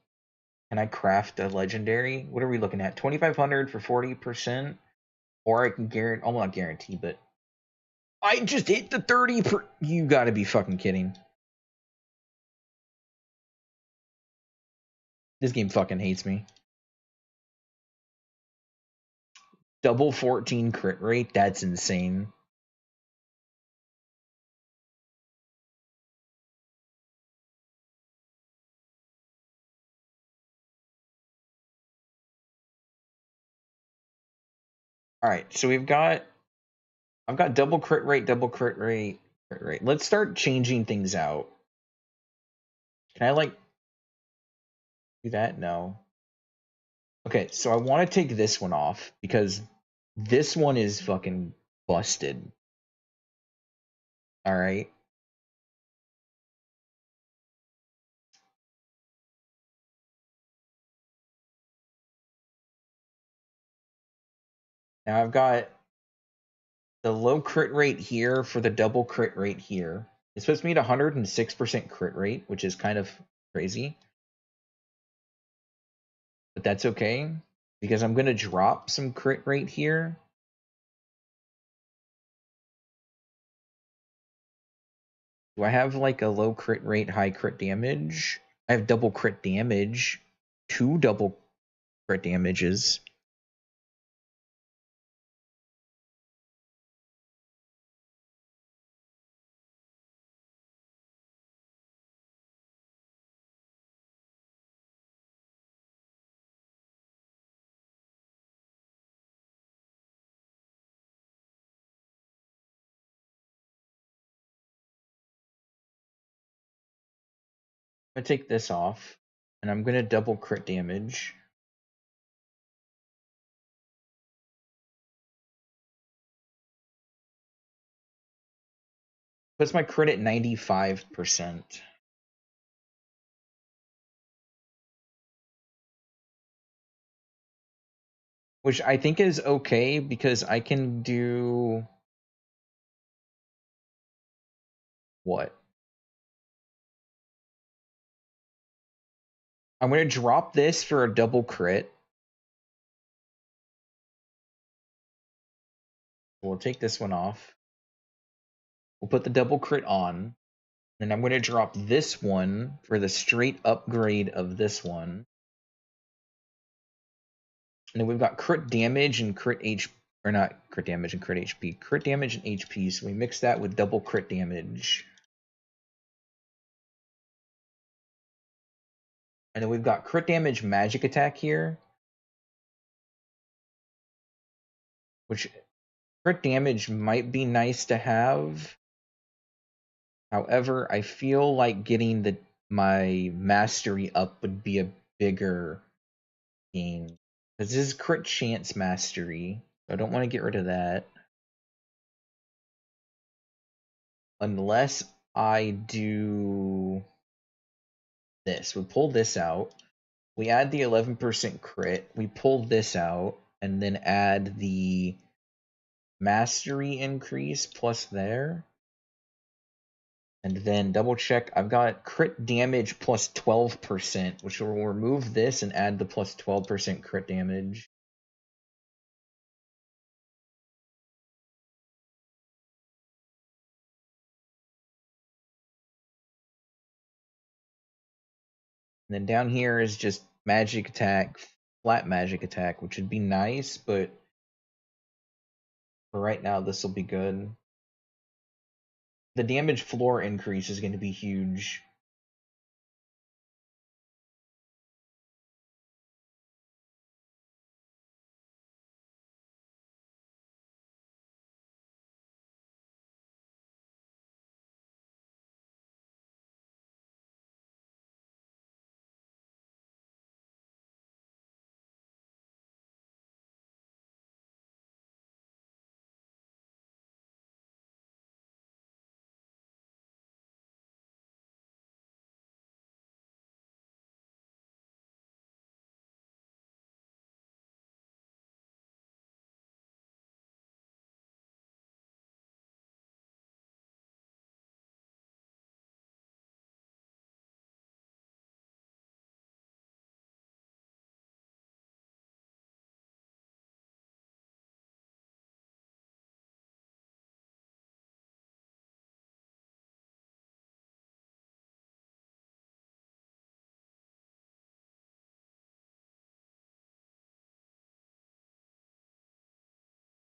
Can I craft a legendary? What are we looking at? 2,500 for 40%? Or I can guarantee, well, not guarantee, but I just hit the 30 per. You gotta be fucking kidding. This game fucking hates me. Double 14 crit rate? That's insane. Alright, so I've got double crit rate, crit rate. Let's start changing things out. Can I like do that? No. Okay, so I want to take this one off because this one is fucking busted. Alright. Now I've got the low crit rate here for the double crit rate here. It's supposed to be at 106% crit rate, which is kind of crazy. But that's okay, because I'm going to drop some crit rate here. Do I have like a low crit rate, high crit damage? I have double crit damage. 2 double crit damages. I'm going to take this off, and I'm going to double crit damage. Puts my crit at 95%. Which I think is okay, because I can do... What? I'm going to drop this for a double crit. We'll take this one off. We'll put the double crit on. And I'm going to drop this one for the straight upgrade of this one. And then we've got crit damage and crit HP. Or not crit damage and crit HP. Crit damage and HP. So we mix that with double crit damage. And then we've got crit damage magic attack here. Which crit damage might be nice to have. However, I feel like getting my mastery up would be a bigger gain. Because this is crit chance mastery. So I don't want to get rid of that. Unless I do this. We pull this out. We add the 11% crit. We pull this out. And then add the mastery increase plus there. And then double check. I've got crit damage plus 12%, which will remove this and add the plus 12% crit damage. And then down here is just magic attack, flat magic attack, which would be nice, but for right now, this will be good. The damage floor increase is going to be huge.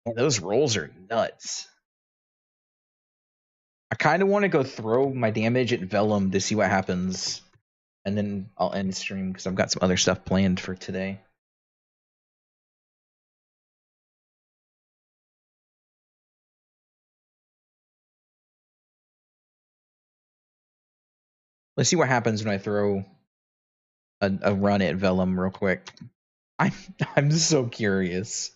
Man, those rolls are nuts. I kind of want to go throw my damage at Vellum to see what happens, and then I'll end stream because I've got some other stuff planned for today. Let's see what happens when I throw a run at Vellum real quick. I'm I'm so curious.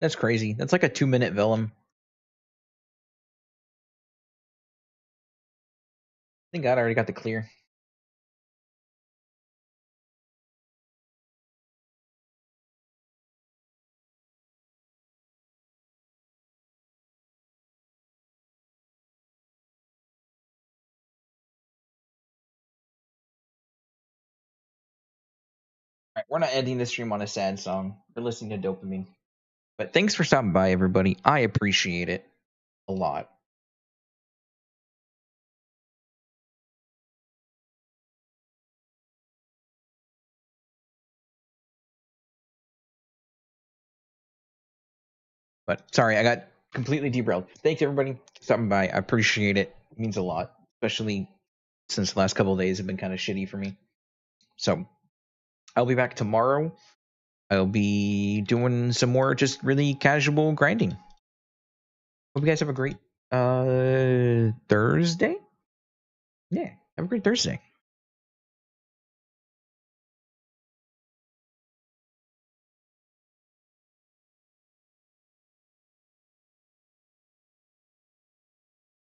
That's crazy. That's like a 2-minute Vellum. Thank God I already got the clear. All right, we're not ending this stream on a sad song. We're listening to Dopamine. But thanks for stopping by, everybody. I appreciate it a lot. But sorry, I got completely derailed. Thanks everybody for stopping by. I appreciate it. It means a lot, especially since the last couple of days have been kind of shitty for me. So I'll be back tomorrow. I'll be doing some more just really casual grinding. Hope you guys have a great Thursday. Yeah, have a great Thursday.